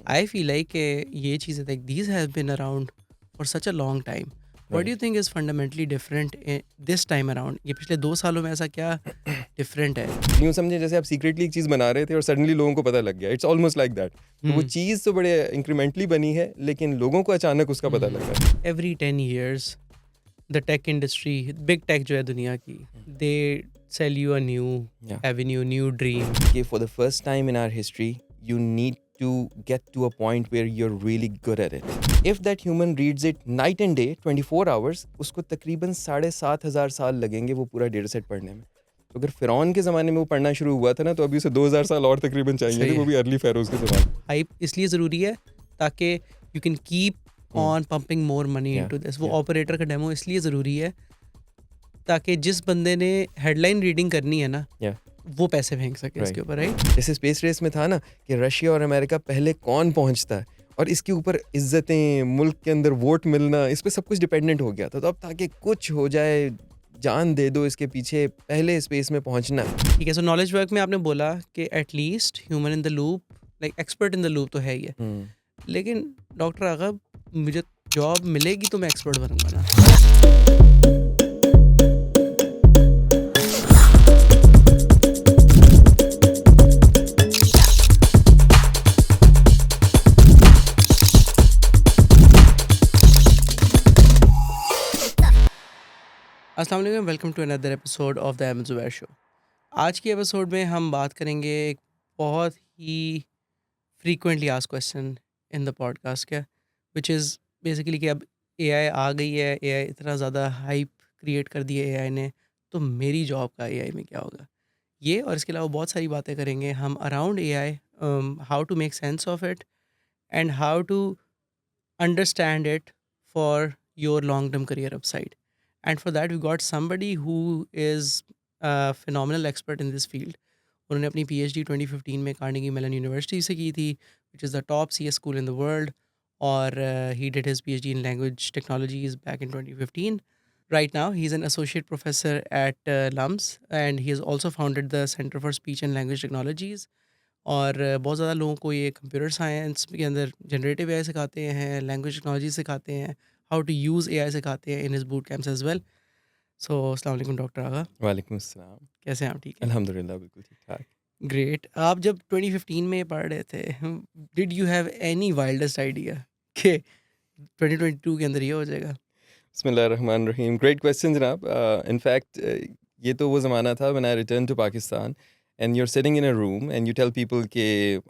I feel like ये चीज़ें like these have been around for such a long time. What do you right think is fundamentally different this time around? ये पिछले 2 सालों में ऐसा क्या डिफरेंट है? यूँ समझे जैसे आप सीक्रेटली एक चीज़ बना रहे थे और सडनली लोगों को पता लग गया। It's almost like that. तो वो Hmm. चीज़ तो बड़े इंक्रीमेंटली बनी है, लेकिन लोगों को अचानक उसका पता लगा। Every 10 years, the tech industry, big tech जो है दुनिया की, they sell you a new या avenue, new dream. कि for the first time in our history you need to get to a point where you're really good at it. If that human reads it night and day 24 hours, उसको तकरीबन 7,500 साल लगेंगे वो पूरा data set पढ़ने में। तो अगर फ़िरौन के ज़माने में वो पढ़ना शुरू हुआ था ना, तो अभी उसे 2000 साल और तकरीबन चाहिए सही थे, वो है। भी अर्ली फ़ेरोज़ के ज़माने। हाइप इसलिए ज़रूरी है ताकि you can keep on pumping more money या इनटू दिस। वो या ऑपरेटर का डेमो इसलिए ज़रूरी है ताकि जिस बंदे ने हेडलाइन रीडिंग करनी है ना, या वो पैसे फेंक सके इसके राइट। ऊपर, राइट? जैसे स्पेस रेस में था ना कि रशिया और अमेरिका पहले कौन पहुंचता है, और इसके ऊपर इज्जतें, मुल्क के अंदर वोट मिलना, इस पे सब कुछ डिपेंडेंट हो गया था। तो अब ताकि कुछ हो जाए, जान दे दो इसके पीछे, पहले स्पेस में पहुंचना है। ठीक है, सो नॉलेज वर्क में आपने बोला कि at least human in the loop, like expert in the loop तो है ही है। लेकिन डॉक्टर आगा, मुझे जॉब मिलेगी तो मैं एक्सपर्ट बनूंगा ना। अस्सलाम वालेकुम, welcome to another episode of the Ahmed Zubair show. आज की एपिसोड में हम बात करेंगे एक बहुत ही frequently asked question in the podcast क्या, विच इज़ बेसिकली कि अब एआई आ गई है, एआई इतना ज़्यादा हाइप क्रिएट कर दी है एआई ने, तो मेरी जॉब का एआई में क्या होगा? ये और इसके अलावा बहुत सारी बातें करेंगे हम around AI, how to make sense of it and how to understand it for your long term career upside. And for that, we got somebody who is a phenomenal expert in this field. उन्होंने अपनी PhD 2015 में Carnegie Mellon university से की थी, which is the top CS school in the world. और he did his PhD in language technologies back in 2015. Right now, he's an associate professor at LUMS, and he has also founded the Center for Speech and Language Technologies. और बहुत ज़्यादा लोगों को ये computer science के अंदर generative AI सिखाते हैं, लैंग्वेज टेक्नोलॉजी सिखाते हैं, हाउ टू यूज़ एआई सिखाते हैं in his boot camps as well. So अस्सलाम वालेकुम डॉक्टर आगा, वालेकुम अस्सलाम। कैसे हैं आप? ठीक हैं? अल्हम्दुलिल्लाह बिल्कुल ठीक ठाक। ग्रेट। आप जब 2015 में पढ़ रहे थे, did you have any wildest idea कि 2022 के अंदर ये हो जाएगा? बिस्मिल्लाहिर्रहमानिर्रहीम। ग्रेट क्वेश्चन जनाब। इनफैक्ट ये तो वो ज़माना था when I return to Pakistan and you are sitting in a room and you tell people के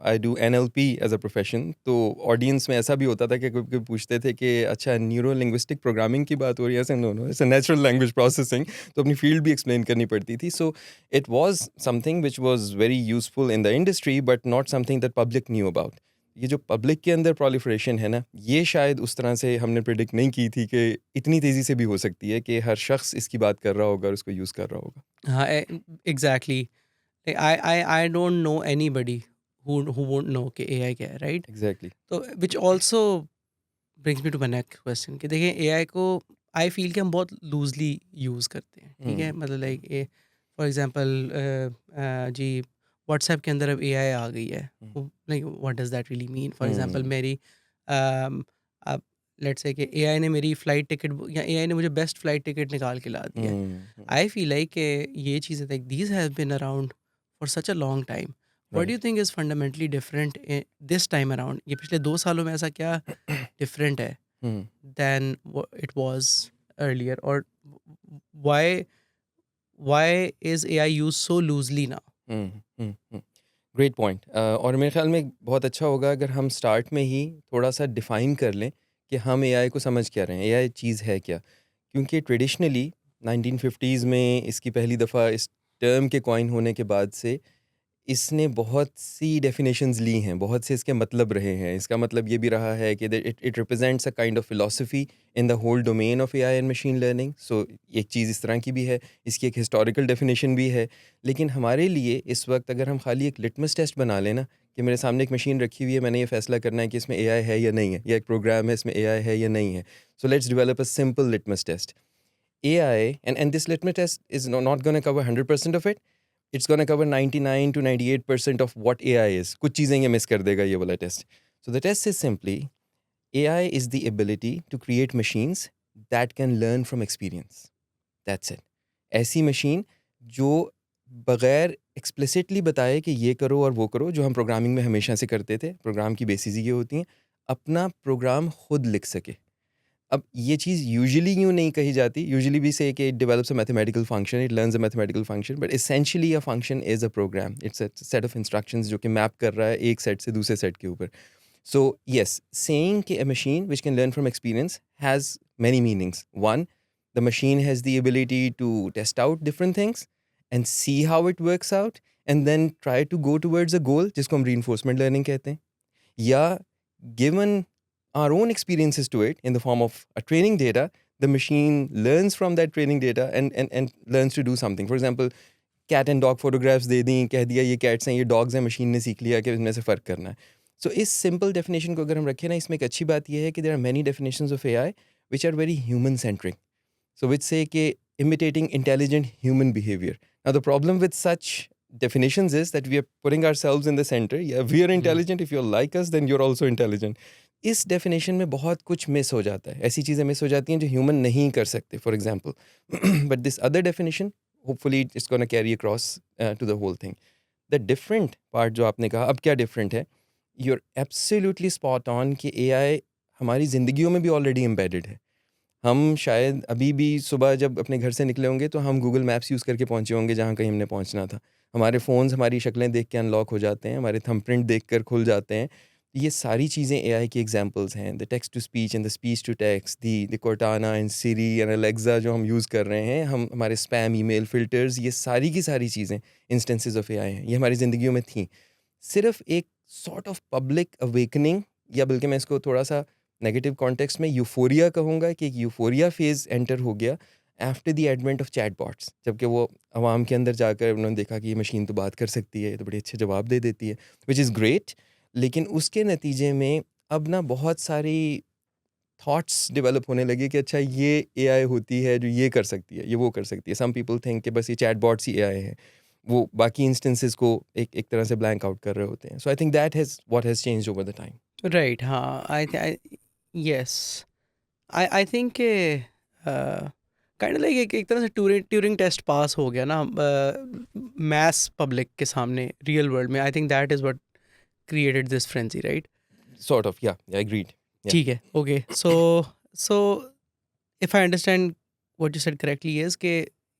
I do NLP as a profession. तो ऑडियंस में ऐसा भी होता था कि कोई पूछते थे कि अच्छा न्यूरो लिंग्विस्टिक प्रोग्रामिंग की बात हो रही है? ऐसे no no, it's a natural language processing. तो अपनी फील्ड भी एक्सप्लेन करनी पड़ती थी। So it was something which was very useful in the industry but not something that public knew about. ये जो पब्लिक के अंदर प्रोलिफरेशन है ना, ये शायद उस तरह से हमने प्रिडिक्ट नहीं की थी कि इतनी तेज़ी से भी हो सकती है कि हर शख्स इसकी बात कर रहा होगा और उसको यूज़ कर रहा होगा। हाँ, exactly. I don't know anybody who won't know कि एआई क्या है, राइट? एग्जैक्टली। तो which also brings me to my next question कि देखिए एआई को आई फील कि हम बहुत लूजली यूज़ करते हैं, ठीक है? मतलब लाइक फॉर एग्जांपल जी व्हाट्सएप के अंदर अब एआई आ गई है, like what does that really mean? For example मेरी अब लेट्स से कि एआई ने मेरी फ़्लाइट टिकट या एआई ने मुझे बेस्ट फ़्लाइट टिकट निकाल के ला दी है। आई फील लाइक ये चीज़ें like these have been around for such a long time. What do right. You think is fundamentally different this time around? ये पिछले 2 सालों में ऐसा क्या डिफरेंट है than it was earliयर? और why why is AI used so loosely now? Great point. और मेरे ख्याल में बहुत अच्छा होगा अगर हम स्टार्ट में ही थोड़ा सा डिफाइन कर लें कि हम एआई को समझ क्या रहे हैं, एआई चीज़ है क्या। क्योंकि ट्रेडिशनली 1950s में इसकी पहली दफ़ा इस टर्म के कॉइन होने के बाद से इसने बहुत सी डेफिनेशंस ली हैं, बहुत से इसके मतलब रहे हैं। इसका मतलब ये भी रहा है कि it it represents a kind of philosophy in the whole domain of AI and machine learning. So एक चीज़ इस तरह की भी है, इसकी एक हिस्टोरिकल डेफिनेशन भी है। लेकिन हमारे लिए इस वक्त अगर हम खाली एक लिटमस टेस्ट बना लेना कि मेरे सामने एक मशीन रखी हुई है, मैंने ये फैसला करना है कि इसमें एआई है या नहीं है, या एक प्रोग्राम है इसमें एआई है या नहीं है। So let's develop a simple litmus test. AI and this litmus test is not going to cover 100% of it. It's going to cover 99 to 98% of what AI is. कुछ चीज़ें ये मिस कर देगा ये वाला test. So the test is simply AI is the ability to create machines that can learn from experience. That's it. ऐसी machine जो बगैर एक्सप्लिसिटली बताए कि ये करो और वो करो, जो हम प्रोग्रामिंग में हमेशा से करते थे, प्रोग्राम की बेसिस ये होती हैं, अपना प्रोग्राम खुद लिख सके। अब ये चीज़ यूजुअली यूँ नहीं कही जाती, usually we say that it develops a mathematical function, it learns a mathematical function, but essentially a function is a program. It's a set of instructions जो कि मैप कर रहा है एक सेट से दूसरे सेट के ऊपर। So, yes, saying a machine which can learn from experience has many meanings. One, the machine has the ability to test out different things and see how it works out and then try to go towards a goal, जिसको हम reinforcement learning कहते हैं. या given our own experiences to it in the form of a training data, the machine learns from that training data and learns to do something. For example, cat and dog photographs दे दी, कह दिया ये cats हैं, ये dogs हैं, machine ने सीख लिया कि इसमें से फ़र्क करना है। सो इस सिंपल डेफिनेशन को अगर हम रखें ना, इसमें एक अच्छी बात ये है कि there are many definitions of AI which are very human centric. So which say कि imitating intelligent human behavior. Now the problem with such definitions is that we are putting ourselves in the center. Yeah, we are intelligent. If you're like us, then you're also intelligent. इस definition में बहुत कुछ miss हो जाता है, ऐसी चीज़ें miss हो जाती हैं जो ह्यूमन नहीं कर सकते, for example. But this other definition hopefully it's going to carry across to the whole thing. The different part जो आपने कहा, अब क्या different है, you're absolutely spot on कि AI हमारी ज़िंदगियों में भी already embedded है। हम शायद अभी भी सुबह जब अपने घर से निकले होंगे तो हम गूगल मैप्स यूज़ करके पहुँचे होंगे जहाँ कहीं हमने पहुँचना था। हमारे फ़ोन्स हमारी शक्लें देख के अनलॉक हो जाते हैं, हमारे थंबप्रिंट देख कर खुल जाते हैं। ये सारी चीज़ें एआई की एग्जांपल्स हैं। The text to speech and the speech to text, the Cortana and Siri and Alexa जो हम यूज़ कर रहे हैं, हम हमारे स्पैम ईमेल फ़िल्टर्स, ये सारी की सारी चीज़ें इंस्टेंसेस ऑफ एआई हैं। ये हमारी ज़िंदगियों में थीं। सिर्फ़ एक सॉर्ट ऑफ पब्लिक अवेकनिंग, या बल्कि मैं इसको थोड़ा-सा नेगेटिव कॉन्टेक्स्ट में यूफ़ोरिया कहूँगा कि एक यूफ़ोरिया फ़ेज़ एंटर हो गया after the advent of chatbots. जबकि वो आवाम के अंदर जाकर उन्होंने देखा कि ये मशीन तो बात कर सकती है, ये तो बड़े अच्छे जवाब दे देती है, व्हिच इज़ ग्रेट। लेकिन उसके नतीजे में अब ना बहुत सारी थॉट्स डेवलप होने लगे कि अच्छा ये एआई होती है जो ये कर सकती है, ये वो कर सकती है। सम पीपल थिंक कि बस ये चैटबॉट्स ही एआई हैं। वो बाकी इंस्टेंसेस को एक एक तरह से ब्लैंक आउट कर रहे होते हैं। So I think that has what has changed over the time. Right, हाँ, I yes, I think kind like एक तरह से ट्यूरिंग टेस्ट पास हो गया ना मैस पब्लिक के सामने रियल वर्ल्ड में। I think that is what created this frenzy, right? Sort of, yeah, agreed. Yeah. ठीक है, okay. So if I understand what you said correctly is कि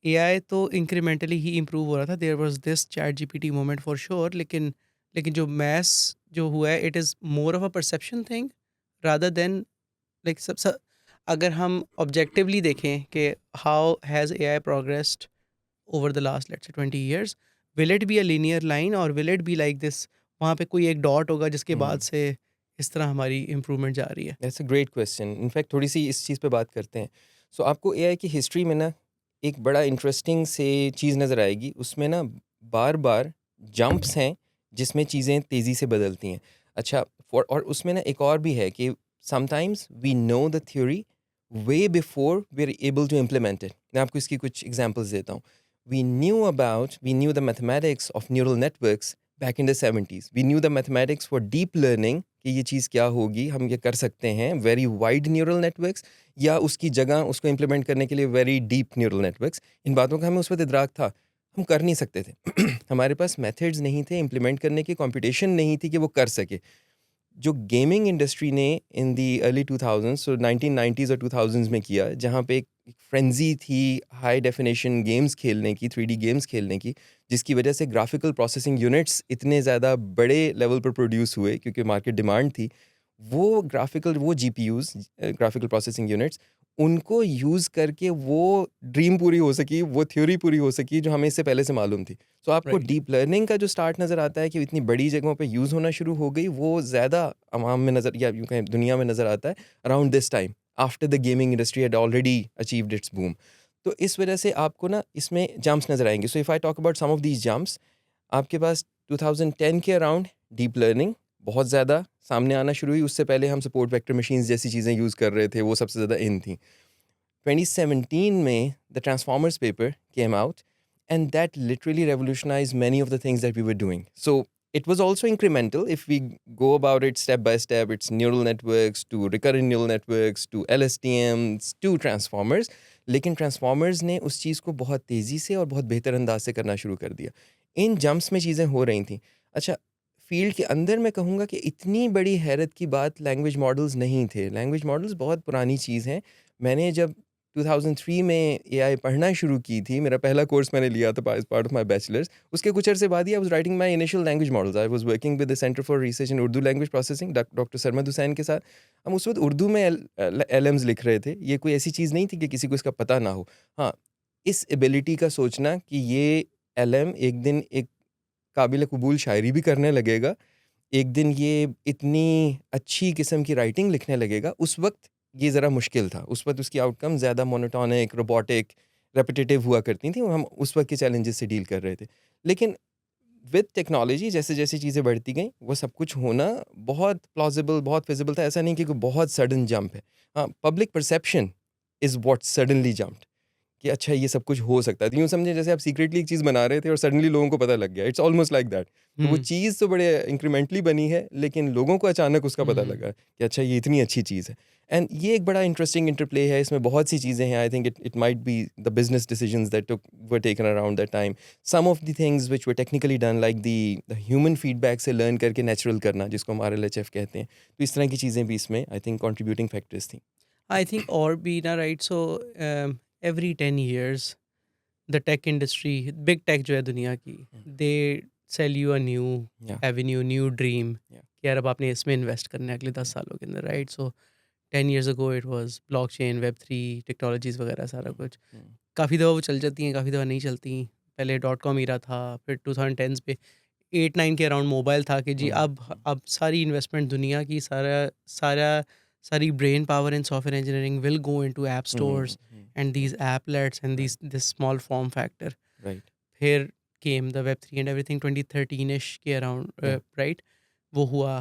AI तो इंक्रीमेंटली ही इम्प्रूव हो रहा था। There was this ChatGPT moment for sure, लेकिन जो मैस जो हुआ है, it is more of a perception thing rather than like सब। अगर हम ऑब्जेक्टिवली देखें कि how has AI progressed over the last let's say 20 years, will it be a linear line और will it be like this, वहाँ पे कोई एक डॉट होगा जिसके बाद से इस तरह हमारी इम्प्रूवमेंट जा रही है? That's a great question. In fact थोड़ी सी इस चीज़ पे बात करते हैं। सो आपको एआई की हिस्ट्री में ना एक बड़ा इंटरेस्टिंग से चीज़ नज़र आएगी। उसमें ना बार-बार जंप्स हैं जिसमें चीज़ें तेज़ी से बदलती हैं। अच्छा, और उसमें ना एक और भी है कि sometimes we know the theory way before we are able to implement it. मैं आपको इसकी कुछ एग्जांपल्स देता हूँ। We knew the mathematics of neural networks back in the 70s। We knew the mathematics for deep learning कि ये चीज़ क्या होगी, हम ये कर सकते हैं वेरी वाइड न्यूरल नेटवर्क्स, या उसकी जगह उसको इम्प्लीमेंट करने के लिए वेरी डीप न्यूरल नेटवर्क्स। इन बातों का हमें उस वक्त इदराक था, हम कर नहीं सकते थे। हमारे पास मेथड्स नहीं थे इम्प्लीमेंट करने की, कंपटीशन नहीं थी कि वो कर सके। जो गेमिंग इंडस्ट्री ने इन दी अर्ली 2000s, सो 1990s और 2000s में किया, जहाँ पे एक फ्रेंजी थी हाई डेफिनेशन गेम्स खेलने की, 3D गेम्स खेलने की, जिसकी वजह से ग्राफिकल प्रोसेसिंग यूनिट्स इतने ज़्यादा बड़े लेवल पर प्रोड्यूस हुए क्योंकि मार्केट डिमांड थी। वो जीपीयूज़, ग्राफिकल प्रोसेसिंग यूनिट्स, उनको यूज़ करके वो ड्रीम पूरी हो सकी, वो थ्योरी पूरी हो सकी जो हमें इससे पहले से मालूम थी। सो आपको राइट। डीप लर्निंग का जो स्टार्ट नज़र आता है कि इतनी बड़ी जगहों पे यूज़ होना शुरू हो गई, वो ज़्यादा अवाम में नज़र, या यूँ कहें दुनिया में नज़र आता है around this time, after the gaming industry had already achieved it's boom. तो इस वजह से आपको ना इसमें जंप्स नज़र आएंगे। So if I talk about some of these jumps, आपके पास 2010 के अराउंड डीप लर्निंग बहुत ज़्यादा सामने आना शुरू हुई। उससे पहले हम सपोर्ट वेक्टर मशीन्स जैसी चीज़ें यूज़ कर रहे थे, वो सबसे ज़्यादा इन थी। 2017 में the transformers paper came out and that literally revolutionised many of the things that we were doing. So it was also incremental. If we go about it step by step, it's neural networks to recurrent neural networks to LSTMs to transformers. लेकिन transformers ने उस चीज़ को बहुत तेज़ी से और बहुत बेहतर अंदाज से करना शुरू कर दिया. इन जंप्स में चीज़ें हो रही थी. अच्छा, फील्ड के अंदर मैं कहूँगा कि इतनी बड़ी हैरत की बात लैंग्वेज मॉडल्स नहीं थे. लैंग्वेज मॉडल्स बहुत पुरानी चीज़ हैं. मैंने जब 2003 में एआई पढ़ना शुरू की थी, मेरा पहला कोर्स मैंने लिया था as part of my bachelors. उसके कुछ अर्से बाद ही I was writing my initial language models. I was working with the centre for research in Urdu language processing, doctor Sarmad Hussain के साथ. हम उस वक्त उर्दू में एलएम्स लिख रहे थे. ये कोई ऐसी चीज़ नहीं थी कि किसी को इसका पता ना हो. हाँ, इस एबिलिटी का सोचना कि ये एलएम एक दिन एक काबिल कबूल शायरी भी करने लगेगा, एक दिन ये इतनी अच्छी किस्म की राइटिंग लिखने लगेगा, उस वक्त ये ज़रा मुश्किल था. उस वक्त उसकी आउटकम ज़्यादा मोनोटोनिक, रोबोटिक, रेपिटेटिव हुआ करती थी. हम उस वक्त के चैलेंजेस से डील कर रहे थे. लेकिन विद टेक्नोलॉजी जैसे जैसे चीज़ें बढ़ती गईं, वो सब कुछ होना बहुत प्लॉजिबल, बहुत फिजिबल था. ऐसा नहीं कि कोई बहुत सडन जंप है. हाँ, public perception is what suddenly jumped, कि अच्छा ये सब कुछ हो सकता है. तो यूँ समझें जैसे आप सीक्रेटली एक चीज़ बना रहे थे और सडनली लोगों को पता लग गया. It's almost like that. तो वो हम्म. चीज़ तो बड़े इंक्रीमेंटली बनी है, लेकिन लोगों को अचानक उसका पता हम्म. लगा कि अच्छा ये इतनी अच्छी चीज़ है. एंड ये एक बड़ा इंटरेस्टिंग इंटरप्ले है. इसमें बहुत सी चीज़ें हैं. I think it might be the business decisions that were taken around that time. Some of the things which were technically done, like the human feedback से लर्न करके नेचुरल करना, जिसको हम RLHF कहते हैं. तो इस तरह की चीज़ें भी इसमें आई थिंक कंट्रीब्यूटिंग फैक्टर्स थी. I think or be na right. So every 10 years the tech industry, big tech जो है दुनिया की, they sell you a new Yeah. avenue, new dream. Yeah. कि यार अब आपने इसमें इन्वेस्ट करना है अगले 10 सालों के अंदर, right? So 10 years ago it was blockchain, Web3 technologies वगैरह सारा कुछ. काफ़ी दफ़ा वो चल जाती हैं, काफ़ी दफ़ा नहीं चलती. पहले .com ईरा था, फिर 2010s पे 8-9 के अराउंड मोबाइल था कि जी अब सारी इन्वेस्टमेंट दुनिया की सारी brain power in software engineering will go into app stores and these applets and this small form factor. Right. Here came the Web3 and everything 2013ish के around, right? वो हुआ,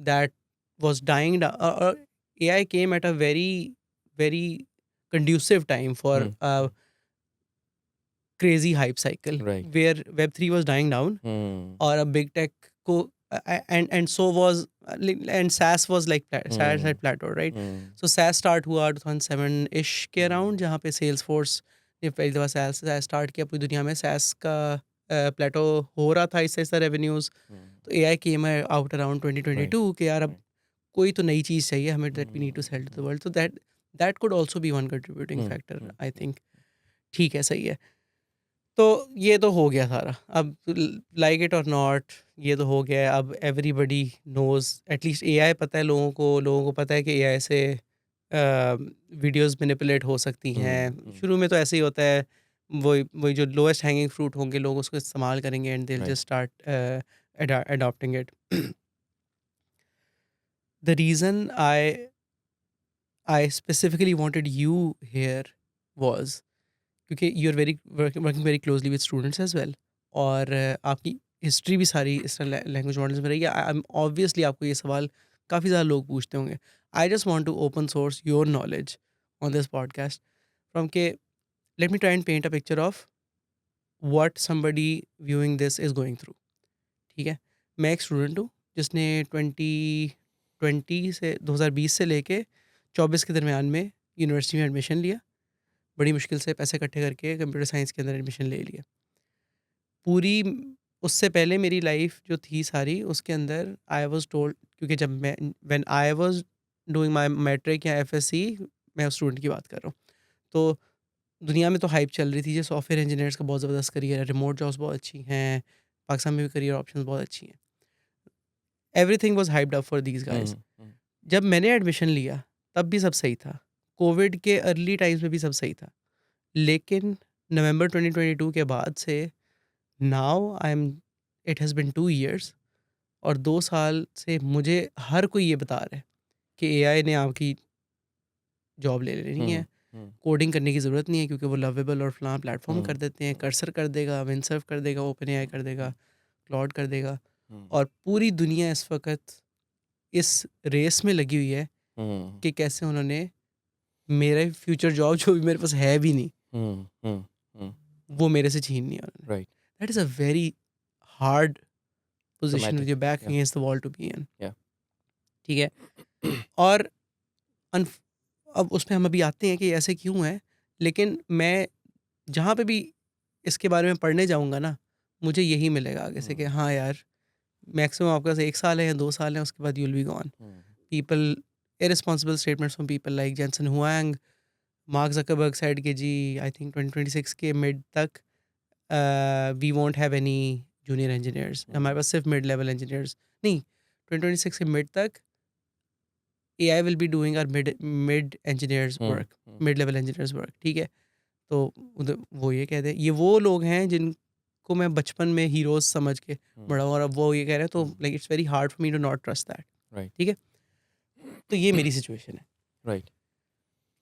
that was dying down. AI came at a very conducive time for a crazy hype cycle, Right. where Web3 was dying down, और अब big tech को and so was and SaaS was like SaaS had plateaued, right? So SaaS start हुआ 2007-ish के around, जहाँ पे Salesforce ने पहली दफ़ा SaaS स्टार्ट किया पूरी दुनिया में. SaaS का प्लेटो हो रहा था इससे इससे रेवेन्यूज़. तो AI came out around 2022 कि यार अब कोई तो नई चीज़ चाहिए हमें, that we need to sell to the world. So that could also be one contributing factor, I think. ठीक है, सही है. तो ये तो हो गया सारा. अब लाइक इट और नॉट, ये तो हो गया है. अब एवरीबडी नोज़, एटलीस्ट एआई पता है लोगों को पता है कि एआई से वीडियोस मैनिपुलेट हो सकती हैं. शुरू में तो ऐसे ही होता है, वही जो लोएस्ट हैंगिंग फ्रूट होंगे लोग उसको इस्तेमाल करेंगे and they will just start adopting it. The reason I specifically wanted you here was क्योंकि you are working very closely with students as well, और आपकी हिस्ट्री भी सारी इस तरह लैंग्वेज मॉडल्स में रही है. आई एम ऑब्वियसली आपको ये सवाल काफ़ी ज़्यादा लोग पूछते होंगे. I just want to open source your knowledge on this podcast from के let me try and paint a picture of what somebody viewing this is going through. ठीक है, मैं एक स्टूडेंट हूँ जिसने 2020 से लेके 24 के दरमियान में यूनिवर्सिटी में एडमिशन लिया. बड़ी मुश्किल से पैसे इकट्ठे करके कंप्यूटर साइंस के अंदर एडमिशन ले लिया. पूरी उससे पहले मेरी लाइफ जो थी सारी उसके अंदर आई वाज टोल्ड, क्योंकि जब मैं when I was doing my matric या एफएससी, मैं उस स्टूडेंट की बात कर रहा हूँ, तो दुनिया में तो हाइप चल रही थी, जो सॉफ्टवेयर इंजीनियर्स का बहुत ज़बरदस्त करियर है, रिमोट जॉब्स बहुत अच्छी हैं, पाकिस्तान में भी करियर ऑप्शंस बहुत अच्छी हैं. Everything was hyped up for these guys. जब मैंने एडमिशन लिया तब भी सब सही था, कोविड के अर्ली टाइम्स में भी सब सही था, लेकिन नवंबर 2022 के बाद से now I am it has been 2 years, और 2 साल से मुझे हर कोई ये बता रहा है कि एआई ने आपकी जॉब ले लेनी है, कोडिंग करने की ज़रूरत नहीं है क्योंकि वो लवेबल और फलां प्लेटफॉर्म कर देते हैं, कर्सर कर देगा, विंडसर्व कर देगा, ओपन एआई कर देगा, क्लाउड कर देगा. और पूरी दुनिया इस वक्त इस रेस में लगी हुई है कि कैसे उन्होंने मेरा फ्यूचर जॉब जो भी मेरे पास है भी नहीं, वो मेरे से छीननी है उन्होंने. Right. That is a very hard position with Traumatic. Your back Yeah. Against the wall to be in. Yeah. ठीक है। और अनफ अब उसमें हम अभी आते हैं कि ऐसे क्यों है, लेकिन मैं जहाँ पे भी इसके बारे में पढ़ने जाऊँगा ना, मुझे यही मिलेगा आगे से कि हाँ यार, मैक्सिमम आपके पास 1 साल है या 2 साल है, उसके बाद you will be gone. People irresponsible statements from people like Jensen Huang, Mark Zuckerberg said कि जी आई थिंक 2026 के मिड तक we won't have any junior engineers, हमारे पास सिर्फ मिड लेवल इंजीनियर्स नहीं, 2026 के मिड तक AI will be doing our mid mid engineers work, mid level engineers work. ठीक है। तो वो ये कहते हैं, ये वो लोग हैं जिनको मैं बचपन में हीरोज समझ के बड़ा हूँ, और अब वो ये कह रहे हैं, तो like it's very hard for me to not trust that. Right. ठीक है। तो ये मेरी सिचुएशन है। Right.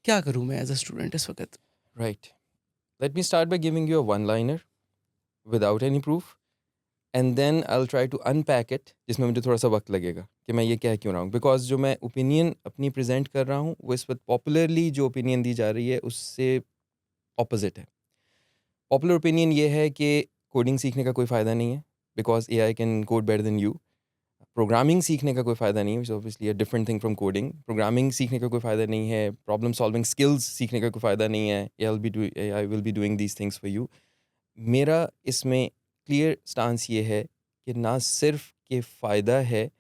क्या करूँ मैं एज अ स्टूडेंट इस वक्त? Right. Let me start by giving you a one-liner without any proof, and then I'll try to unpack it, जिसमें मुझे थोड़ा सा वक्त लगेगा कि मैं ये कह क्यों रहा हूँ, बिकॉज जो मैं ओपिनियन अपनी प्रेजेंट कर रहा हूँ वो इस वक्त पॉपुलरली जो ओपिनियन दी जा रही है उससे ऑपोजिट है। पॉपुलर ओपिनियन ये है कि कोडिंग सीखने का कोई फ़ायदा नहीं है because AI can code better than you. Programming सीखने का कोई फ़ायदा नहीं है, obviously a different thing from coding. Programming सीखने का कोई फ़ायदा नहीं है, प्रॉब्लम सॉल्विंग स्किल्स सीखने का कोई फ़ायदा नहीं है। AI will be doing these things for you. मेरा इसमें क्लियर स्टांस ये है कि ना सिर्फ कि फ़ायदा है,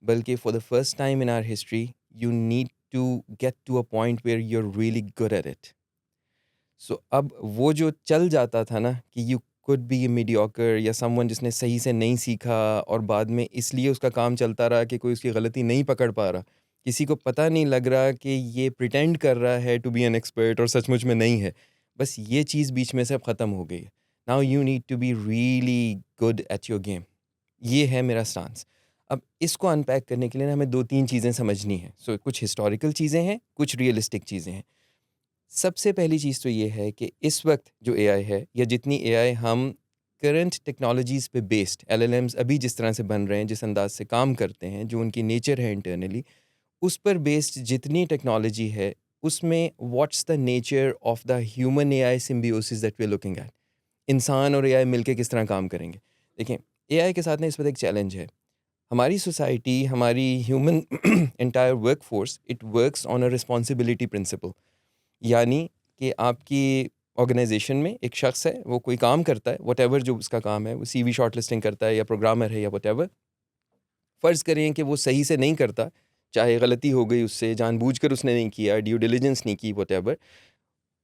बल्कि for the first time in our history you need to get to a point where you are really good at it. So अब वो जो चल जाता था ना कि यू कुड बी मीडियोकर या समवन जिसने सही से नहीं सीखा और बाद में इसलिए उसका काम चलता रहा कि कोई उसकी गलती नहीं पकड़ पा रहा, किसी को पता नहीं लग रहा कि ये प्रिटेंड कर रहा है टू बी एन एक्सपर्ट और सचमुच में नहीं है, बस ये चीज़ बीच में से अब ख़त्म हो गई है। Now you need to be really good at your game. ये है मेरा स्टांस। अब इसको अनपैक करने के लिए ना हमें 2-3 चीज़ें समझनी है। सो कुछ हिस्टोरिकल चीज़ें हैं, कुछ रियलिस्टिक चीज़ें हैं। सबसे पहली चीज़ तो ये है कि इस वक्त जो AI है या जितनी AI हम करंट टेक्नोलॉजीज़ पे बेस्ड LLMs अभी जिस तरह से बन रहे हैं, जिस अंदाज से काम करते हैं, जो उनकी नेचर है इंटरनली, उस पर बेस्ड जितनी टेक्नोलॉजी है उसमें what's the nature of the human AI symbiosis that we are looking at. इंसान और AI मिलके किस तरह काम करेंगे। देखें, AI के साथ ना इस वक्त एक चैलेंज है। हमारी सोसाइटी, हमारी human entire work force, it works on a responsibility principle. यानी कि आपकी ऑर्गेनाइजेशन में एक शख्स है, वो कोई काम करता है, व्हाटएवर जो उसका काम है, वो CV शॉर्टलिस्टिंग करता है या प्रोग्रामर है या व्हाटएवर। फ़र्ज़ करें कि वो सही से नहीं करता, चाहे गलती हो गई उससे, जानबूझकर उसने नहीं किया, ड्यू डिलिजेंस नहीं की, व्हाटएवर।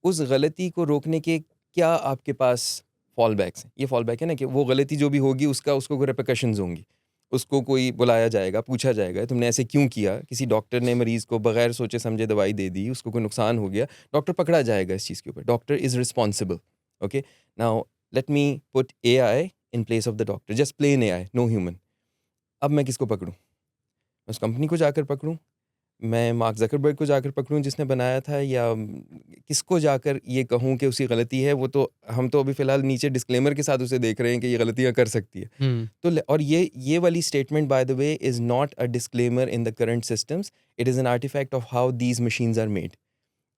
उस गलती को रोकने के क्या आपके पास फॉल बैक्स हैं? ये फॉल बैक है ना कि वो गलती जो भी होगी उसको कोई रिपरकशंस होंगी। उसको कोई बुलाया जाएगा, पूछा जाएगा, तुमने ऐसे क्यों किया? किसी डॉक्टर ने मरीज़ को बगैर सोचे समझे दवाई दे दी, उसको कोई नुकसान हो गया, डॉक्टर पकड़ा जाएगा इस चीज़ के ऊपर। Doctor is responsible, okay? Now let me put AI in place of the doctor, just plain AI, no human. अब मैं किसको पकड़ूँ? मैं उस कंपनी को जाकर पकड़ूँ? मैं मार्क ज़करबर्ग को जाकर पकड़ूँ जिसने बनाया था, या किसको जाकर ये कहूँ कि उसकी गलती है? वो तो हम तो अभी फ़िलहाल नीचे डिस्क्लेमर के साथ उसे देख रहे हैं कि ये गलतियाँ कर सकती है। हुँ। तो और ये वाली statement by the way is not a disclaimer in the current systems, it is an artifact of how these machines are made.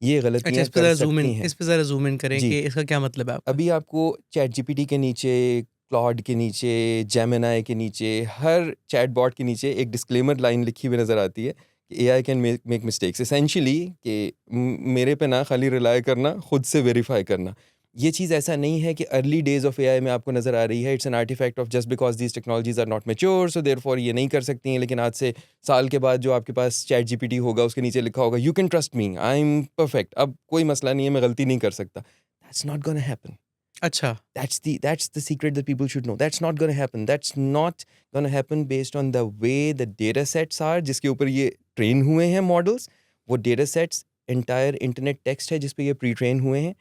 ये अच्छा, गलतियाँ कर सकती हैं। इस पे ज़रा ज़ूम इन करें जी। कि इसका क्या मतलब है आपका? अभी आपको चैटजीपीटी के नीचे, क्लॉड के नीचे, जेमिनी के नीचे, हर चैटबॉट के नीचे एक डिस्क्लेमर लाइन लिखी हुई नज़र आती है कि AI can make mistakes. Essentially कि मेरे पे ना खाली रिलाय करना, खुद से वेरीफाई करना। ये चीज़ ऐसा नहीं है कि अर्ली डेज़ ऑफ AI में आपको नज़र आ रही है। It's an artifact of just because these technologies are not mature, so therefore ये नहीं कर सकती हैं। लेकिन आज से साल के बाद जो आपके पास चैटजीपीटी होगा, उसके नीचे लिखा होगा, "you can trust me, I M perfect." अब कोई मसला नहीं है, मैं गलती नहीं कर सकता। That's not gonna happen. अच्छा। That's the secret that people should know. That's not going to happen. That's not going to happen based on the way the data sets are जिसके ऊपर ये ट्रेन हुए हैं मॉडल्स। वो data sets entire internet text है जिस पे ये प्री ट्रेन हुए हैं।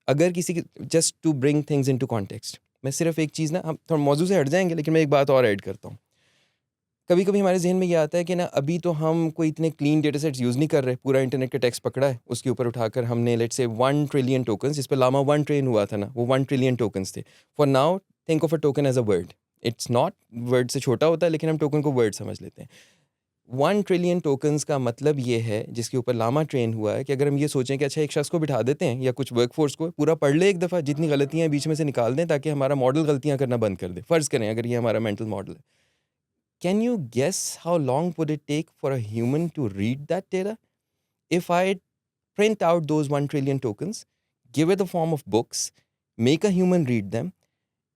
अगर किसी की just to bring things into context, मैं सिर्फ एक चीज़ ना, हम थोड़ा मौजू से हट जाएंगे लेकिन मैं एक बात और ऐड करता हूँ। कभी कभी हमारे जहन में ये आता है कि ना अभी तो हम कोई इतने क्लीन डेटा सेट्स यूज़ नहीं कर रहे, पूरा इंटरनेट का टेक्स्ट पकड़ा है, उसके ऊपर उठाकर हमने लेट्स से 1 ट्रिलियन टोकन्स, जिस पे लामा 1 ट्रेन हुआ था ना, वो 1 ट्रिलियन टोकन्स थे। For now think of a token as a word. It's not, word से छोटा होता है लेकिन हम टोकन को वर्ड समझ लेते हैं। 1 ट्रिलियन टोकन्स का मतलब ये है, जिसके ऊपर लामा ट्रेन हुआ है, कि अगर हम ये सोचें कि अच्छा एक शख्स को बिठा देते हैं या कुछ वर्कफोर्स को पूरा पढ़ ले एक दफ़ा, जितनी गलतियाँ हैं बीच में से निकाल दें ताकि हमारा मॉडल गलतियाँ करना बंद कर दे। फ़र्ज़ करें अगर ये हमारा मेंटल मॉडल है, Can you guess how long would it take for a human to read that data? If I print out those 1 trillion tokens, give it the form of books, make a human read them,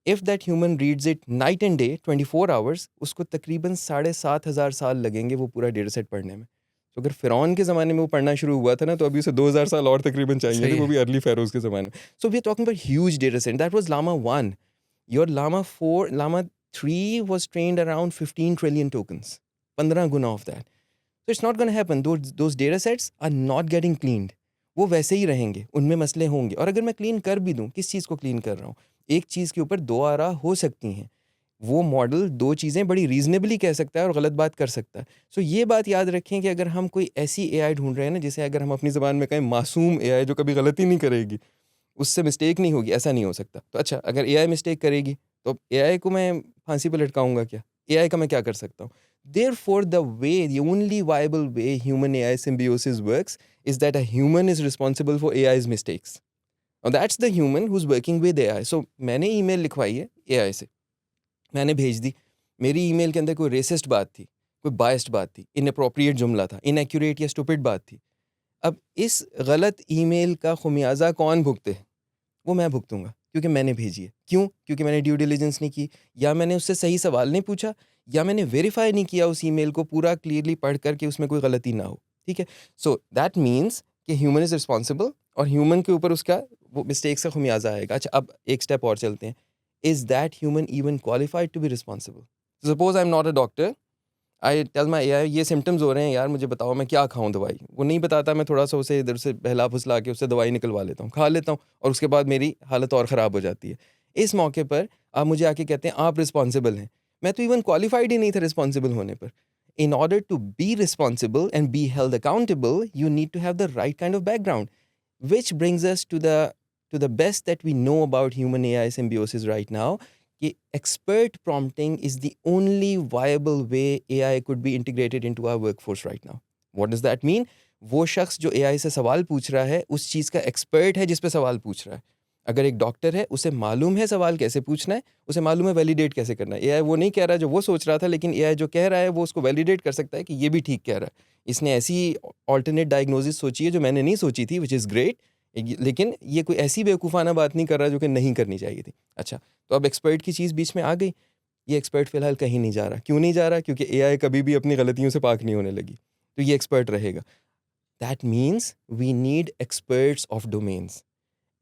if that human reads it night and day 24 hours, उसको तकरीबन 7,500 साल लगेंगे वो पूरा data set पढ़ने में। तो अगर फ़िरौन के ज़माने में वो पढ़ना शुरू हुआ था ना, तो अभी उसे 2000 साल और तकरीबन चाहिए थे, सही वो है। भी अर्ली फ़ैरोज़ के ज़माने में। So we are talking about huge data set. That was llama 1. Your llama 4, llama 3 was trained around 15 trillion tokens. 15 Guna of that. So it's not going to happen. Those data sets are not getting cleaned. वो वैसे ही रहेंगे, उनमें मसले होंगे। और अगर मैं clean कर भी दूँ, किस चीज़ को क्लीन कर रहा हूँ? एक चीज़ के ऊपर 2 आरा हो सकती हैं। वो मॉडल 2 चीज़ें बड़ी रीज़नेबली कह सकता है और गलत बात कर सकता है। सो ये बात याद रखें कि अगर हम कोई ऐसी एआई ढूँढ रहे हैं ना, जिसे अगर हम अपनी ज़बान में कहें मासूम एआई, जो कभी गलती नहीं करेगी, उससे मिस्टेक नहीं होगी, ऐसा नहीं हो सकता। तो अच्छा, अगर एआई मिस्टेक करेगी, तो एआई को मैं फांसी पे लटकाऊँगा क्या? एआई का मैं क्या कर सकता हूँ? Therefore, the only viable way human AI symbiosis works is that a human is responsible for AI's mistakes. Now that's the human who's working with AI. So मैंने ईमेल लिखवाई है एआई से, मैंने भेज दी। मेरी ईमेल के अंदर कोई रेसिस्ट बात थी, कोई बायस्ड बात थी, इनअप्रोप्रिएट जुमला था, इनएक्यूरेट या स्टूपिड बात थी। अब इस गलत ईमेल का खुमियाजा कौन भुगते? वो मैं भुगतूंगा, क्योंकि मैंने भेजी है। क्यों? क्योंकि मैंने ड्यू डिलिजेंस नहीं की, या मैंने उससे सही सवाल नहीं पूछा, या मैंने वेरीफाई नहीं किया उस ईमेल को पूरा क्लियरली पढ़ कर कि उसमें कोई गलती ना हो। ठीक है? सो दैट मीन्स कि ह्यूमन इज रिस्पॉन्सिबल, और ह्यूमन के ऊपर उसका वो मिस्टेक्स का खुमियाजा आएगा। अच्छा, अब एक स्टेप और चलते हैं। Is that human even qualified to be responsible? Suppose I am not a doctor, I tell my AI ये सिम्टम्स हो रहे हैं यार, मुझे बताओ मैं क्या खाऊं दवाई। वो नहीं बताता, मैं थोड़ा सा उसे इधर से बहला फुसला के उससे दवाई निकलवा लेता हूँ, खा लेता हूँ, और उसके बाद मेरी हालत और ख़राब हो जाती है। इस मौके पर आप मुझे आके कहते हैं आप रिस्पॉन्सिबल हैं। मैं तो इवन क्वालिफाइड ही नहीं था रिस्पॉन्सिबल होने पर। In order to be responsible and be held accountable, you need to have the right kind of background, which brings us to the best that we know about human AI symbiosis right now, कि expert prompting is the only viable way AI could be integrated into our workforce right now. What does that mean? वो शख्स जो AI से सवाल पूछ रहा है, उस चीज़ का एक्सपर्ट है जिस पे सवाल पूछ रहा है। अगर एक डॉक्टर है, उसे मालूम है सवाल कैसे पूछना है, उसे मालूम है वैलिडेट कैसे करना है। AI वो नहीं कह रहा जो वो सोच रहा था, लेकिन AI जो कह रहा है वो उसको वैलिडेट कर सकता है कि ये भी ठीक कह रहा है। इसने ऐसी ऑल्टरनेट डायग्नोसिस सोची है जो मैंने नहीं सोची थी, विच इज़ ग्रेट। लेकिन ये कोई ऐसी बेवकूफ़ाना बात नहीं कर रहा जो कि नहीं करनी चाहिए थी। अच्छा, तो अब एक्सपर्ट की चीज़ बीच में आ गई। ये एक्सपर्ट फ़िलहाल कहीं नहीं जा रहा। क्यों नहीं जा रहा? क्योंकि एआई कभी भी अपनी गलतियों से पाक नहीं होने लगी। तो ये एक्सपर्ट रहेगा। That means we need experts of domains,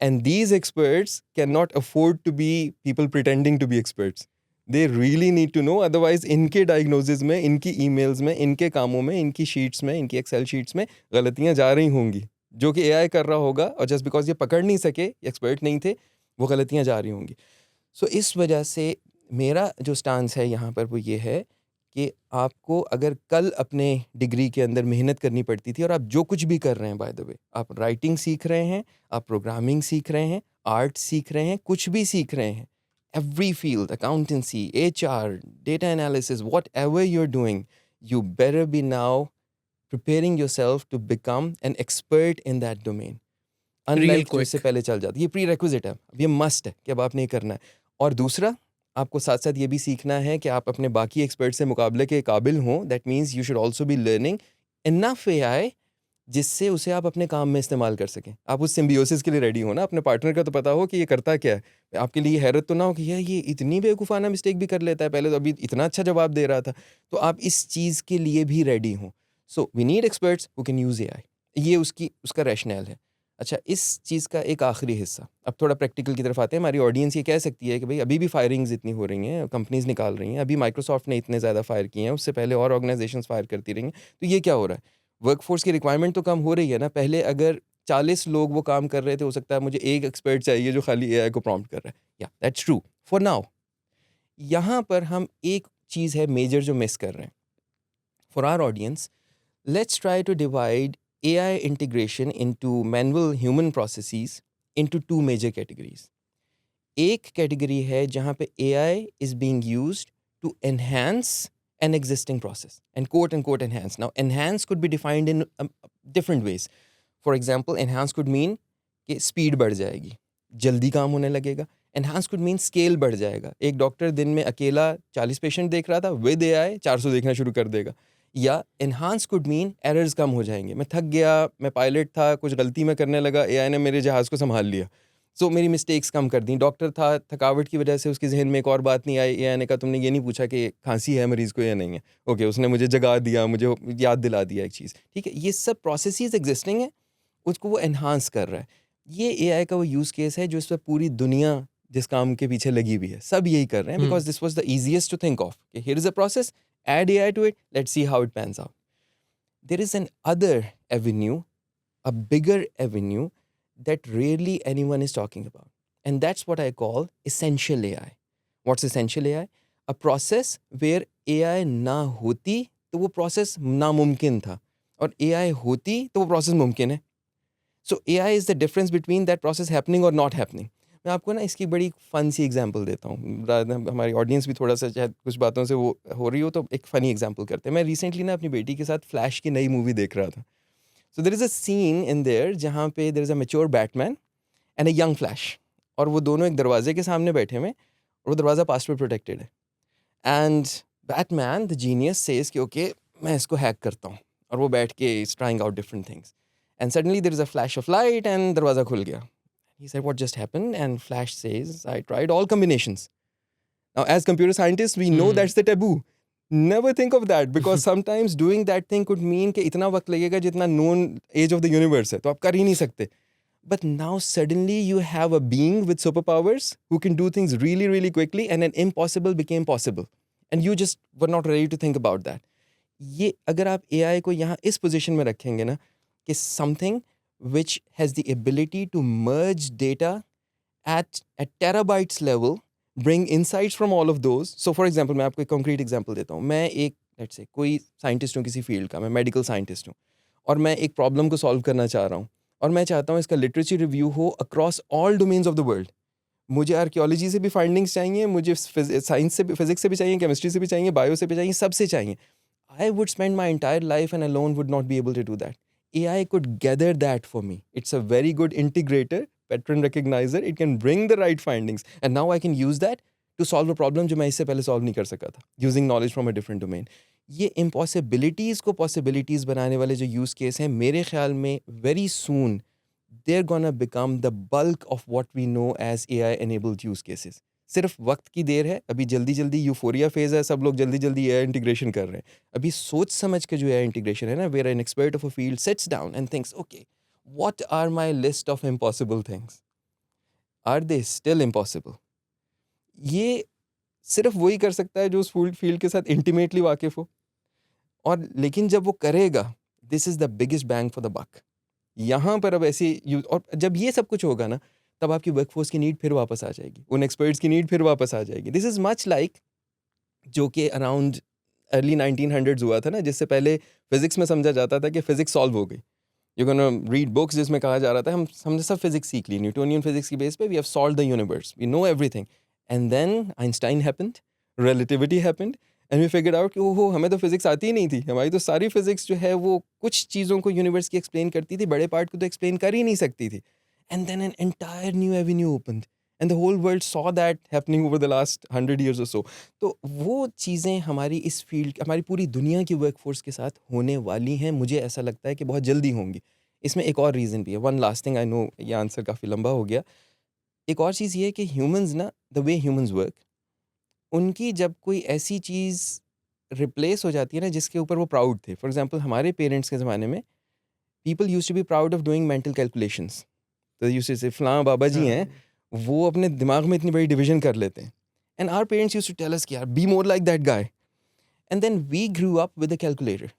and these experts can not afford to be people pretending to be experts. They really need to know, otherwise इनके डायग्नोसिस में, इनकी ईमेल्स में, इनके कामों में, इनकी शीट्स में, इनकी एक्सेल शीट्स में गलतियाँ जा रही होंगी, जो कि एआई कर रहा होगा, और जस्ट बिकॉज़ ये पकड़ नहीं सके, एक्सपर्ट नहीं थे, वो गलतियाँ जा रही होंगी। सो इस वजह से मेरा जो स्टांस है यहाँ पर वो ये है कि आपको अगर कल अपने डिग्री के अंदर मेहनत करनी पड़ती थी, और आप जो कुछ भी कर रहे हैं, बाय द वे, आप राइटिंग सीख रहे हैं, आप प्रोग्रामिंग सीख रहे हैं, आर्ट सीख रहे हैं, कुछ भी सीख रहे हैं, every field, accountancy, HR, data analysis, whatever you are doing, you better be now preparing yourself to become an expert in that domain. Real unlike जो इससे क्विक। पहले चल जाती, ये प्री रिक्विजिट है, अब ये मस्ट है कि अब आपने ये करना है। और दूसरा, आपको साथ साथ ये भी सीखना है कि आप अपने बाकी एक्सपर्ट से मुकाबले के काबिल हों। That means you should also be learning enough AI जिससे उसे आप अपने काम में इस्तेमाल कर सकें। आप उस सिम्बियोसिस के लिए रेडी हो ना, अपने पार्टनर का तो पता हो कि ये करता क्या है। आपके लिए हैरत तो ना हो कि यार ये इतनी बेवकूफ़ाना मिस्टेक भी कर लेता है, पहले तो अभी इतना अच्छा जवाब दे रहा था। तो आप इस चीज़ के लिए भी रेडी हों। So we need experts who can use AI. ये उसका रैशनल है। अच्छा, इस चीज़ का एक आखिरी हिस्सा, अब थोड़ा प्रैक्टिकल की तरफ आते हैं। हमारी ऑडियंस ये कह सकती है कि भाई अभी भी फायरिंग्स इतनी हो रही हैं, कंपनीज़ निकाल रही हैं, अभी माइक्रोसॉफ्ट ने इतने ज़्यादा फायर किए हैं, उससे पहले और ऑर्गेनाइजेशंस फायर करती रही हैं, तो ये क्या हो रहा है? वर्कफोर्स की रिक्वायरमेंट तो कम हो रही है ना। पहले अगर 40 लोग वो काम कर रहे थे, हो सकता है मुझे एक एक्सपर्ट चाहिए जो खाली एआई को प्रॉम्प्ट कर रहा है। या दैट्स ट्रू फॉर नाउ। यहाँ पर हम एक चीज़ है मेजर जो मिस कर रहे हैं। For our audience, let's try to divide AI integration into manual human processes into two major categories. एक कैटेगरी है जहाँ पे AI is being used to enhance an existing process, and quote enhance. Now, enhance could be defined in different ways. For example, enhance could mean कि speed बढ़ जाएगी, जल्दी काम होने लगेगा। एनहांस कुड मीन स्केल बढ़ जाएगा। एक डॉक्टर दिन में अकेला 40 पेशेंट देख रहा था, विद एआई 400 देखना शुरू कर देगा। या एनहांस कुड मीन एरर्स कम हो जाएंगे। मैं थक गया, मैं पायलट था, कुछ गलती मैं करने लगा, एआई ने मेरे जहाज़ को संभाल लिया, सो मेरी मिस्टेक्स कम कर दी। डॉक्टर था, थकावट की वजह से उसके जहन में एक और बात नहीं आई, एआई ने कहा तुमने ये नहीं पूछा कि खांसी है मरीज़ को या नहीं है, ओके उसने मुझे जगा दिया, मुझे याद दिला दिया एक चीज़, ठीक है। ये सब प्रोसेसेस एग्जिस्टिंग है, उसको वो एनहांस कर रहा है। ये एआई का वो यूज़ केस है जो इस पर पूरी दुनिया जिस काम के पीछे लगी हुई है, सब यही कर रहे हैं, because this was the easiest to think of. Here is a process, add AI to it, let's see how it pans out. There is an other avenue, a bigger avenue that rarely anyone is talking about. And that's what I call essential AI. What's essential AI? A process where AI ना होती तो वो process नामुमकिन था, और AI होती तो वो process मुमकिन है. So AI is the difference between that process happening or not happening. मैं आपको ना इसकी बड़ी फन सी एग्जांपल देता हूँ, हमारी ऑडियंस भी थोड़ा सा शायद कुछ बातों से वो हो रही हो, तो एक फ़नी एग्जांपल करते हैं। मैं रिसेंटली ना अपनी बेटी के साथ फ्लैश की नई मूवी देख रहा था। So there is a scene in there जहाँ पे there is a mature Batman and a young Flash, और वो दोनों एक दरवाजे के सामने बैठे हुए, और वो दरवाज़ा पासवर्ड प्रोटेक्टेड है। And Batman the genius says कि ओके मैं इसको हैक करता हूँ, और वो बैठ के is trying out different things, and suddenly there is a flash of light एंड दरवाज़ा खुल गया। He said, "What just happened?" And Flash says, "I tried all combinations." Now, as computer scientists, we know that's the taboo. Never think of that, because sometimes doing that thing could mean कि इतना वक्त लगेगा जितना known age of the universe है, तो आप कर ही नहीं सकते. But now suddenly you have a being with superpowers who can do things really, really quickly, and an impossible became possible. And you just were not ready to think about that. ये अगर आप AI को यहाँ इस position में रखेंगे ना, कि something which has the ability to merge data at terabytes level, bring insights from all of those. So for example, मैं आपको एक concrete example देता हूँ। मैं एक let's say कोई scientist हूँ किसी field का, मैं medical scientist हूँ, और मैं एक problem को solve करना चाह रहा हूँ, और मैं चाहता हूँ इसका literature review हो across all domains of the world. मुझे आर्कियोलॉजी से भी फाइंडिंग्स चाहिए, मुझे साइंस से भी, फिजिक्स से भी चाहिए, केमिस्ट्री से भी चाहिए, बायो से भी चाहिए, सबसे चाहिए. I would spend my entire life and alone would not be able to do that. AI could gather that for me. It's a very good integrator, pattern recognizer. It can bring the right findings. And now I can use that to solve a problem जो मैं इससे पहले solve नहीं कर सका था, using knowledge from a different domain. ये impossibilities को possibilities बनाने वाले जो use case हैं, मेरे ख्याल में very soon they're gonna become the bulk of what we know as AI-enabled use cases. सिर्फ वक्त की देर है, अभी जल्दी-जल्दी यूफोरिया फेज़ है, सब लोग जल्दी-जल्दी एआई इंटीग्रेशन कर रहे हैं। अभी सोच समझ के जो एआई इंटीग्रेशन है ना, where an expert of a field sits down and thinks, okay, what are my list of impossible things? Are they still impossible? ये सिर्फ वही कर सकता है जो उस फील्ड के साथ इंटीमेटली वाकिफ हो, और लेकिन जब वो करेगा, this is the biggest bang for the buck. यहाँ पर अब ऐसी और जब ये सब कुछ होगा ना, तब आपकी वर्कफोर्स की नीड फिर वापस आ जाएगी, उन एक्सपर्ट्स की नीड फिर वापस आ जाएगी। दिस इज मच लाइक जो कि अराउंड अर्ली 1900s हुआ था ना, जिससे पहले फिजिक्स में समझा जाता था कि फिजिक्स सॉल्व हो गई। यू गोना रीड बुक्स जिसमें कहा जा रहा था हमने सब फिजिक्स सीख ली, न्यूटोनियन फिजिक्स की बेस पे we have solved the universe, we know everything. And then Einstein happened, relativity happened, and we figured out कि ओहो हमें तो फिजिक्स आती ही नहीं थी, हमारी तो सारी फिजिक्स जो है वो कुछ चीज़ों को यूनिवर्स की एक्सप्लेन करती थी, बड़े पार्ट को तो एक्सप्लेन कर ही नहीं सकती थी। And then an entire new avenue opened, and the whole world saw that happening over the last 100 years or so. तो वो चीज़ें हमारी इस फील्ड, हमारी पूरी दुनिया की वर्कफोर्स के साथ होने वाली हैं। मुझे ऐसा लगता है कि बहुत जल्दी होंगी। इसमें एक और रीज़न भी है, one last thing, I know ये आंसर काफ़ी लंबा हो गया। एक और चीज़ ये है कि ह्यूमंस ना, द वे ह्यूमंस वर्क, उनकी जब कोई ऐसी चीज़ रिप्लेस हो जाती है ना जिसके ऊपर वो प्राउड थे, फॉर एग्जांपल हमारे पेरेंट्स के ज़माने में people used to be proud of doing mental calculations. तो यूज्ड टू से फलां बाबा जी हैं, हाँ, वो अपने दिमाग में इतनी बड़ी डिवीजन कर लेते हैं, and our parents used to tell us कि यार be more like that guy, and then we grew up with a calculator,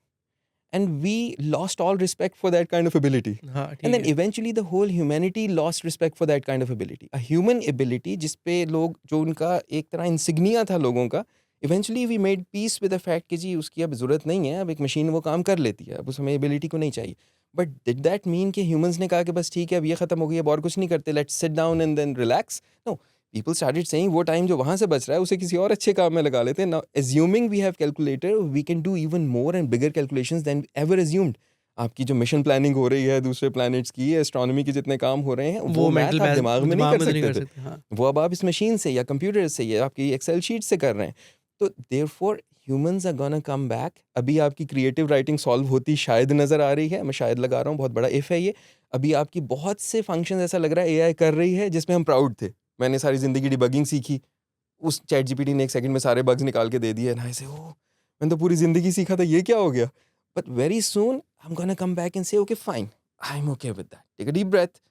and we lost all respect for that kind of ability, हाँ, and ठीक then है। eventually the whole humanity lost respect for that kind of ability, a human ability जिस पे लोग, जो उनका एक तरह इंसिग्निया था लोगों का, eventually we made peace with the fact कि जी उसकी अब ज़रूरत नहीं है, अब एक मशीन वो काम कर लेती है, अब उस हमें एबिलिटी को नहीं चाहिए। बट डिड दैट मीन कि ह्यूमंस ने कहा कि बस ठीक है अब ये ख़त्म हो गई, अब और कुछ नहीं करते, let's sit down and then relax? No, people started saying वो टाइम जो वहाँ से बच रहा है उसे किसी और अच्छे काम में लगा लेते हैं। Now assuming we have calculator, we can do even more and bigger calculations than ever assumed. आपकी जो मिशन प्लानिंग हो रही है दूसरे प्लैनेट्स की, एस्ट्रोनॉमी के जितने काम हो रहे हैं, वो वो मैथ मेंटल आप मैथ दिमाग में नहीं दिमाग कर में तो नहीं सकते कर थे। सकते। हाँ, वो अब आप इस मशीन से या कंप्यूटर से या आपकी एक्सेल शीट से कर रहे हैं। तो therefore humans are gonna come back. अभी आपकी क्रिएटिव राइटिंग सॉल्व होती शायद नज़र आ रही है, मैं शायद लगा रहा हूँ, बहुत बड़ा इफ़ है ये। अभी आपकी बहुत से फंक्शन ऐसा लग रहा है एआई कर रही है जिसमें हम प्राउड थे। मैंने सारी ज़िंदगी डिबगिंग सीखी, उस चैट जीपीटी ने 1 सेकंड में सारे बग्स निकाल के दे दिए एंड आई से ओह! मैंने तो पूरी ज़िंदगी सीखा था, ये क्या हो गया? But very soon I'm gonna come back and say, okay, fine, I'm okay with that. Take a deep breath.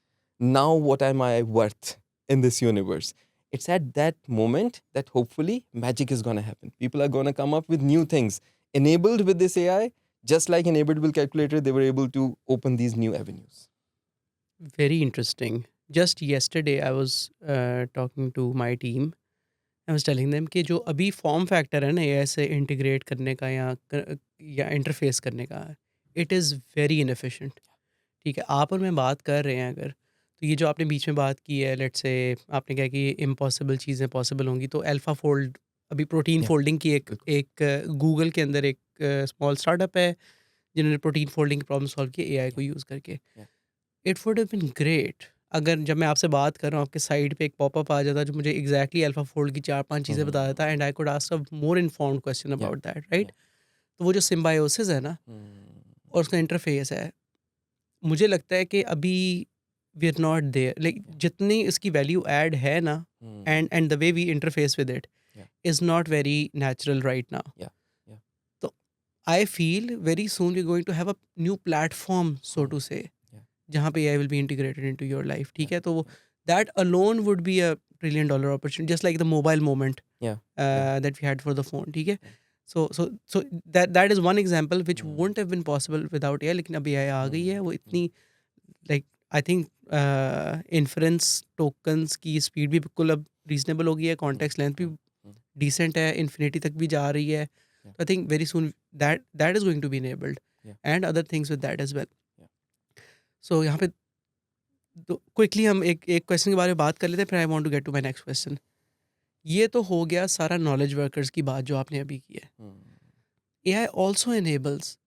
Now, what am I worth in this universe? It's at that moment that hopefully magic is gonna happen. People are gonna come up with new things enabled with this AI, just like enabled with calculator, they were able to open these new avenues. very interesting. Just yesterday I was talking to my team. I was telling them कि जो अभी form factor है ना AI से integrate करने का या interface करने का, इट इज़ वेरी इनएफिशिएंट। ठीक है, आप और मैं बात कर रहे हैं अगर, तो ये जो आपने बीच में बात की है, लेट्स से आपने कहा कि इम्पॉसिबल चीज़ें पॉसिबल होंगी, तो अल्फा फोल्ड, अभी प्रोटीन Yeah, फोल्डिंग की एक बिल्कुल। एक गूगल के अंदर एक स्मॉल स्टार्टअप है जिन्होंने प्रोटीन फोल्डिंग की प्रॉब्लम सॉल्व की एआई Yeah, को यूज़ करके। yeah. It would have been great अगर जब मैं आपसे बात कर रहा हूँ आपके साइड पे एक पॉपअप आ जाता जो मुझे एग्जैक्टली अल्फा फोल्ड की 4-5 चीज़ें बता देता Hmm. And I could ask a more informed question Yeah, about that, right? yeah. तो वो जो सिम्बायोसिस है ना Hmm. और उसका इंटरफेस है, मुझे लगता है कि अभी we are not there, like Yeah. जितनी इसकी वैल्यू ऐड है ना, Hmm. And the way we interface with it Yeah, is not very natural right now. yeah, yeah. तो I feel very soon we going to have a new platform so Hmm. To say, Yeah, जहाँ पे AI will be integrated into your life, yeah, ठीक है? तो yeah, that alone would be a trillion dollar opportunity just like the mobile moment yeah, yeah, that we had for the phone, ठीक है? yeah. So that is one example which Hmm. Wouldn't have been possible without AI, लेकिन अब AI आ गई Hmm. है, वो Hmm. इतनी like I think inference tokens की स्पीड भी बिल्कुल अब रीजनेबल हो गई है, Hmm. कॉन्टेक्स्ट लेंथ भी Hmm. Hmm. डिसेंट है, इन्फिनिटी तक भी जा रही है। Yeah, तो I think very soon that is going to be enabled yeah, and other things with that as well. yeah. So यहाँ पे तो क्विकली हम एक एक क्वेश्चन के बारे में बात कर लेते हैं, फिर I want to get to my next question. ये तो हो गया सारा नॉलेज वर्कर्स की बात जो आपने अभी की है। Hmm. AI also enables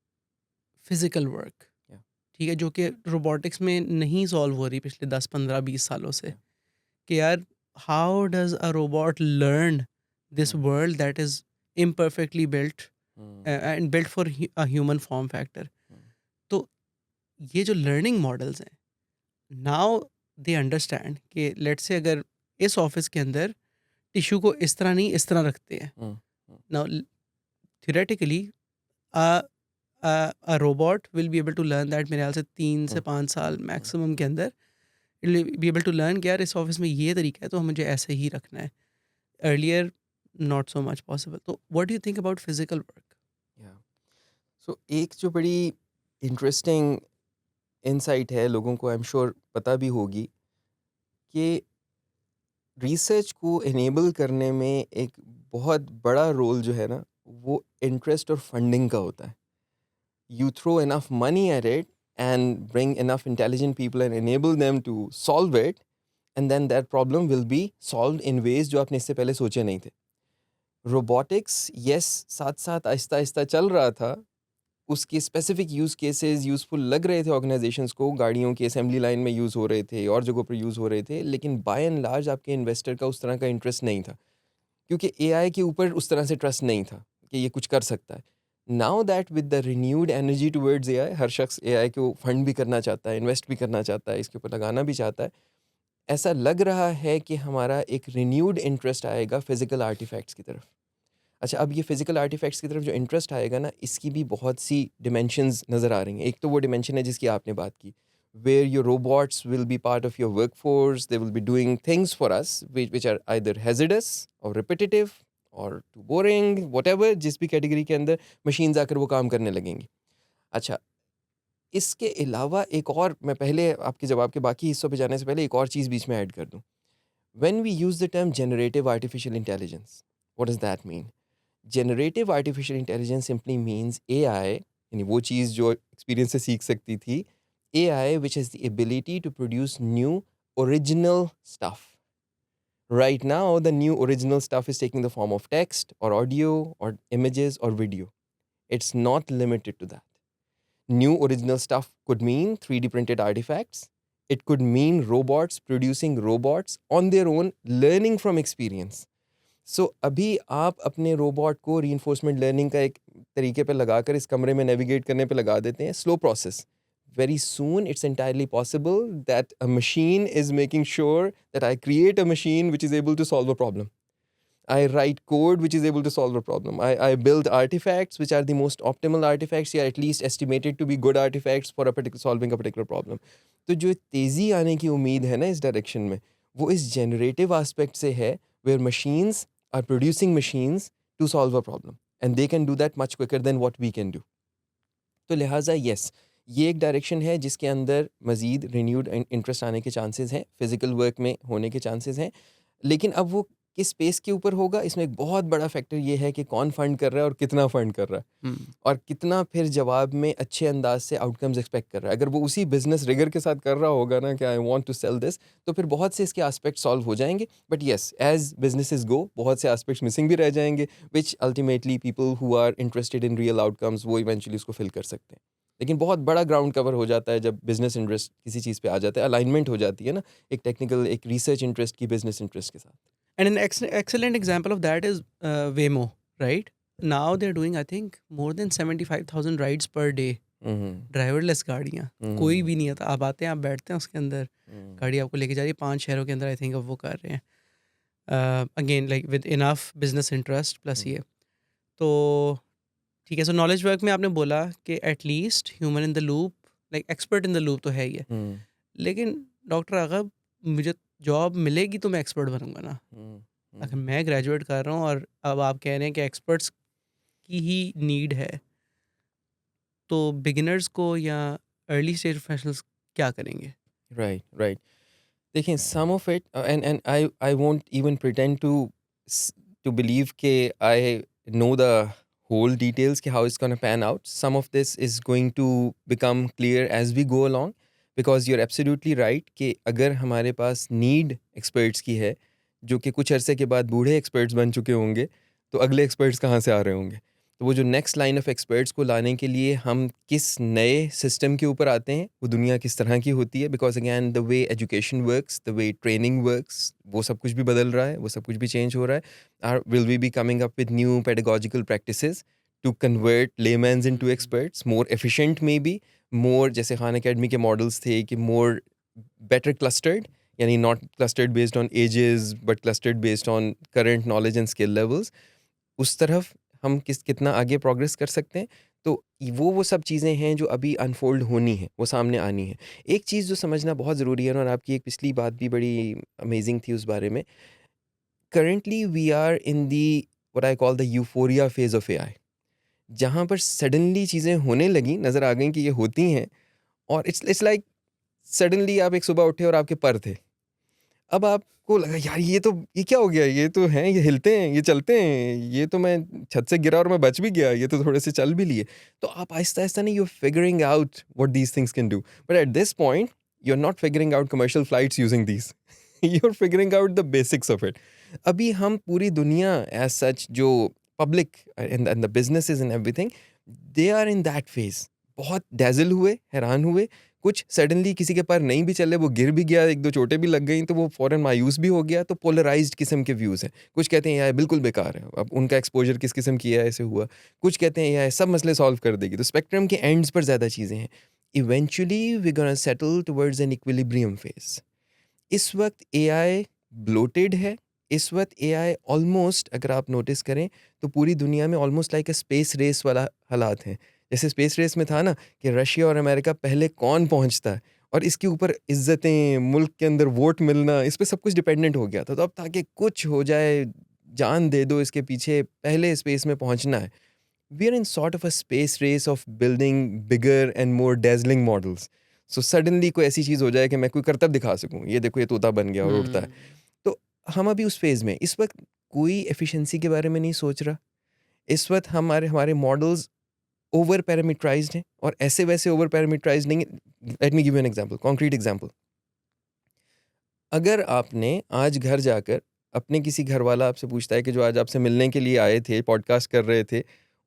physical work, Yeah, ठीक है, जो कि रोबोटिक्स में नहीं सॉल्व हो रही पिछले 10 15 20 सालों से, yeah. कि यार how does a robot learn this Hmm. World that is imperfectly built Hmm. And built for a human form factor. Hmm. तो ये जो लर्निंग मॉडल्स हैं, नाउ दे अंडरस्टैंड कि लेट्स से अगर इस ऑफिस के अंदर टिश्यू को इस तरह नहीं इस तरह रखते हैं, Hmm. Hmm. Now theoretically a a robot will be able to learn that मेरे ख्याल से 3 से 5 साल Hmm. मैक्सिमम के अंदर it will be able to learn कि यार इस ऑफिस में ये तरीका है तो मुझे ऐसे ही रखना है। Earlier not so much possible. तो what do you think about physical work? Yeah. So एक जो बड़ी इंटरेस्टिंग इनसाइट है, लोगों को आई एम श्योर पता भी होगी, कि रिसर्च को इनेबल करने में एक बहुत बड़ा रोल जो है ना, वो इंटरेस्ट और फंडिंग का होता है। You throw enough money at it and bring enough intelligent people and enable them to solve it, and then that problem will be solved in ways जो आपने इससे पहले सोचे नहीं थे। रोबोटिक्स यस साथ साथ आहिस्ता आहिस्ता चल रहा था, उसके स्पेसिफिक यूज़ केसेस यूज़फुल लग रहे थे ऑर्गेनाइजेशंस को, गाड़ियों की असेंबली लाइन में यूज़ हो रहे थे और जगहों पर यूज़ हो रहे थे, लेकिन बाय एंड लार्ज आपके इन्वेस्टर का उस तरह का इंटरेस्ट नहीं था, क्योंकि एआई के ऊपर उस तरह से ट्रस्ट नहीं था कि ये कुछ कर सकता है। Now that with the renewed energy towards AI, हर शख्स एआई को फंड भी करना चाहता है, इन्वेस्ट भी करना चाहता है, इसके ऊपर लगाना भी चाहता है। ऐसा लग रहा है कि हमारा एक रिन्यूड इंटरेस्ट आएगा फिजिकल आर्टिफैक्ट्स की तरफ। अच्छा, अब ये फिजिकल आर्टिफैक्ट्स की तरफ जो इंटरेस्ट आएगा ना, इसकी भी बहुत सी डिमेंशंस नज़र आ रही हैं। एक तो वो डिमेंशन है जिसकी आपने बात की, where your robots will be part of your workforce, they will be doing things for us which are either hazardous और रिपिटिटिव और टू बोरिंग, व्हाटएवर, जिस भी कैटेगरी के अंदर मशीन्स आकर वो काम करने लगेंगी। अच्छा, इसके अलावा एक और, मैं पहले आपके जवाब के बाकी हिस्सों पे जाने से पहले एक और चीज़ बीच में ऐड कर दूँ। When we use the term generative artificial intelligence, what does that mean? Generative artificial intelligence simply means AI, यानी वो चीज़ जो एक्सपीरियंस से सीख सकती थी, AI which has the ability to produce new original stuff. Right now, the new original stuff is taking the form of text or audio or images or video. It's not limited to that. New original stuff could mean 3D printed artifacts. It could mean robots producing robots on their own, learning from experience. So अभी आप अपने robot को reinforcement learning का एक तरीके पे लगाकर इस कमरे में नेविगेट करने पे लगा देते हैं. Slow process. Very soon it's entirely possible that a machine is making sure that I create a machine which is able to solve a problem. I write code which is able to solve a problem. I build artifacts which are the most optimal artifacts, or at least estimated to be good artifacts for a particular solving a particular problem. तो जो तेज़ी आने की उम्मीद है ना इस direction में, वो इस जनरेटिव आस्पेक्ट से है, where machines are producing machines to solve a problem, and they can do that much quicker than what we can do. तो लिहाजा yes, ये एक डायरेक्शन है जिसके अंदर मज़ीद रिन्यूड इंटरेस्ट आने के चांसेस हैं, फिजिकल वर्क में होने के चांसेस हैं. लेकिन अब वो किस स्पेस के ऊपर होगा, इसमें एक बहुत बड़ा फैक्टर ये है कि कौन फंड कर रहा है और कितना फंड कर रहा है, और कितना फिर जवाब में अच्छे अंदाज से आउटकम्स एक्सपेक्ट कर रहा है. अगर वो उसी बिजनेस रिगर के साथ कर रहा होगा ना कि I want to sell this, तो फिर बहुत से इसके एस्पेक्ट सॉल्व हो जाएंगे. But yes, as businesses go, बहुत से एस्पेक्ट्स मिसिंग भी रह जाएंगे, which ultimately people who are interested in real outcomes वो इवेंचुअली उसको फिल कर सकते हैं. लेकिन बहुत बड़ा ग्राउंड कवर हो जाता है जब बिजनेस इंटरेस्ट किसी चीज़ पे आ जाता है, अलाइनमेंट हो जाती है ना, एक टेक्निकल, एक रिसर्च इंटरेस्ट की बिजनेस इंटरेस्ट के साथ. And an excellent example of that is Waymo, right? Now they're doing, I think, more than 75,000 rides per day. Driverless गाड़ियाँ, कोई भी नहीं आता, आप आते हैं, आप बैठते हैं उसके अंदर, गाड़ी आपको लेके जा रही है 5 शहरों के अंदर. आई थिंक अब वो कर रहे हैं again like with enough business interest plus ये. तो ठीक है. सो नॉलेज वर्क में आपने बोला कि at least human in the loop, like expert in the loop तो है ही है. लेकिन डॉक्टर अगर मुझे जॉब मिलेगी तो मैं एक्सपर्ट बनूंगा ना. अगर मैं ग्रेजुएट कर रहा हूँ और अब आप कह रहे हैं कि एक्सपर्ट्स की ही नीड है, तो बिगिनर्स को या अर्ली स्टेज प्रोफेशनल्स क्या करेंगे? Right right. देखिए, some of it, and I won't even pretend to believe के I know the whole details कि how it's going to pan out. Some of this is going to become clear as we go along, because you're absolutely right कि अगर हमारे पास need experts की है, जो कि कुछ अरसे के बाद बूढ़े experts बन चुके होंगे, तो अगले experts कहाँ से आ रहे होंगे. तो वो जो नेक्स्ट लाइन ऑफ एक्सपर्ट्स को लाने के लिए हम किस नए सिस्टम के ऊपर आते हैं, वो दुनिया किस तरह की होती है. Because again the way education works, the way training works, वो सब कुछ भी बदल रहा है, वो सब कुछ भी चेंज हो रहा है. Will we be coming up with new pedagogical practices to convert laymans into experts, more efficient maybe, more जैसे खान अकेडमी के मॉडल्स थे कि मोर बेटर क्लस्टर्ड, यानी not clustered based on ages but clustered based on current knowledge and skill levels. उस तरफ हम कितना आगे प्रोग्रेस कर सकते हैं. तो वो सब चीज़ें हैं जो अभी अनफोल्ड होनी है, वो सामने आनी है. एक चीज़ जो समझना बहुत ज़रूरी है, और आपकी एक पिछली बात भी बड़ी अमेजिंग थी उस बारे में. Currently we are in the what I call the euphoria phase of AI, जहाँ पर सडनली चीज़ें होने लगी, नज़र आ गई कि ये होती हैं, और इट्स लाइक सडनली आप एक सुबह उठे और आपके पर थे. अब आपको लगा यार ये क्या हो गया, ये तो हैं, ये हिलते हैं, ये चलते हैं, ये तो मैं छत से गिरा और मैं बच भी गया, ये तो थोड़े से चल भी लिए. तो आप आहिस्ता आहिस्ता नहीं, you are figuring out what these things can do. But at this point you are not figuring out commercial flights using these, you are figuring out the basics of it. अभी हम पूरी दुनिया एज सच, जो public and the businesses and everything, they are in that phase. बहुत dazzle हुए, हैरान हुए. कुछ सडनली किसी के पर नहीं भी चले, वो गिर भी गया, एक दो चोटें भी लग गई, तो वो फौरन मायूस भी हो गया. तो पोलराइज्ड किस्म के व्यूज़ हैं. कुछ कहते हैं ये बिल्कुल बेकार है, अब उनका एक्सपोजर किस किस्म की है, ऐसे हुआ. कुछ कहते हैं ये सब मसले सॉल्व कर देगी. तो स्पेक्ट्रम के एंड्स पर ज़्यादा चीज़ें हैं. Eventually we gonna settle towards an equilibrium phase. इस वक्त एआई ब्लोटेड है. इस वक्त एआई ऑलमोस्ट, अगर आप नोटिस करें तो पूरी दुनिया में almost like a space race वाला हालात हैं. जैसे स्पेस रेस में था ना कि रशिया और अमेरिका पहले कौन पहुंचता है, और इसके ऊपर इज्जतें, मुल्क के अंदर वोट मिलना, इस पे सब कुछ डिपेंडेंट हो गया था. तो अब ताकि कुछ हो जाए, जान दे दो इसके पीछे, पहले स्पेस में पहुंचना है. We are in sort of a space race of building bigger and more dazzling models. So suddenly कोई ऐसी चीज़ हो जाए कि मैं कोई करतब दिखा सकूँ, ये देखो ये तोता बन गया और उड़ता है. तो हम अभी उस फेज़ में, इस वक्त कोई एफिशिएंसी के बारे में नहीं सोच रहा. इस वक्त हमारे मॉडल्स ओवर पैरामीटराइज्ड हैं, और ऐसे वैसे ओवर पैरामीटराइज्ड नहीं है. Let me give you an example, concrete example. अगर आपने आज घर जाकर अपने किसी घर वाला आपसे पूछता है कि जो आज आपसे मिलने के लिए आए थे, पॉडकास्ट कर रहे थे,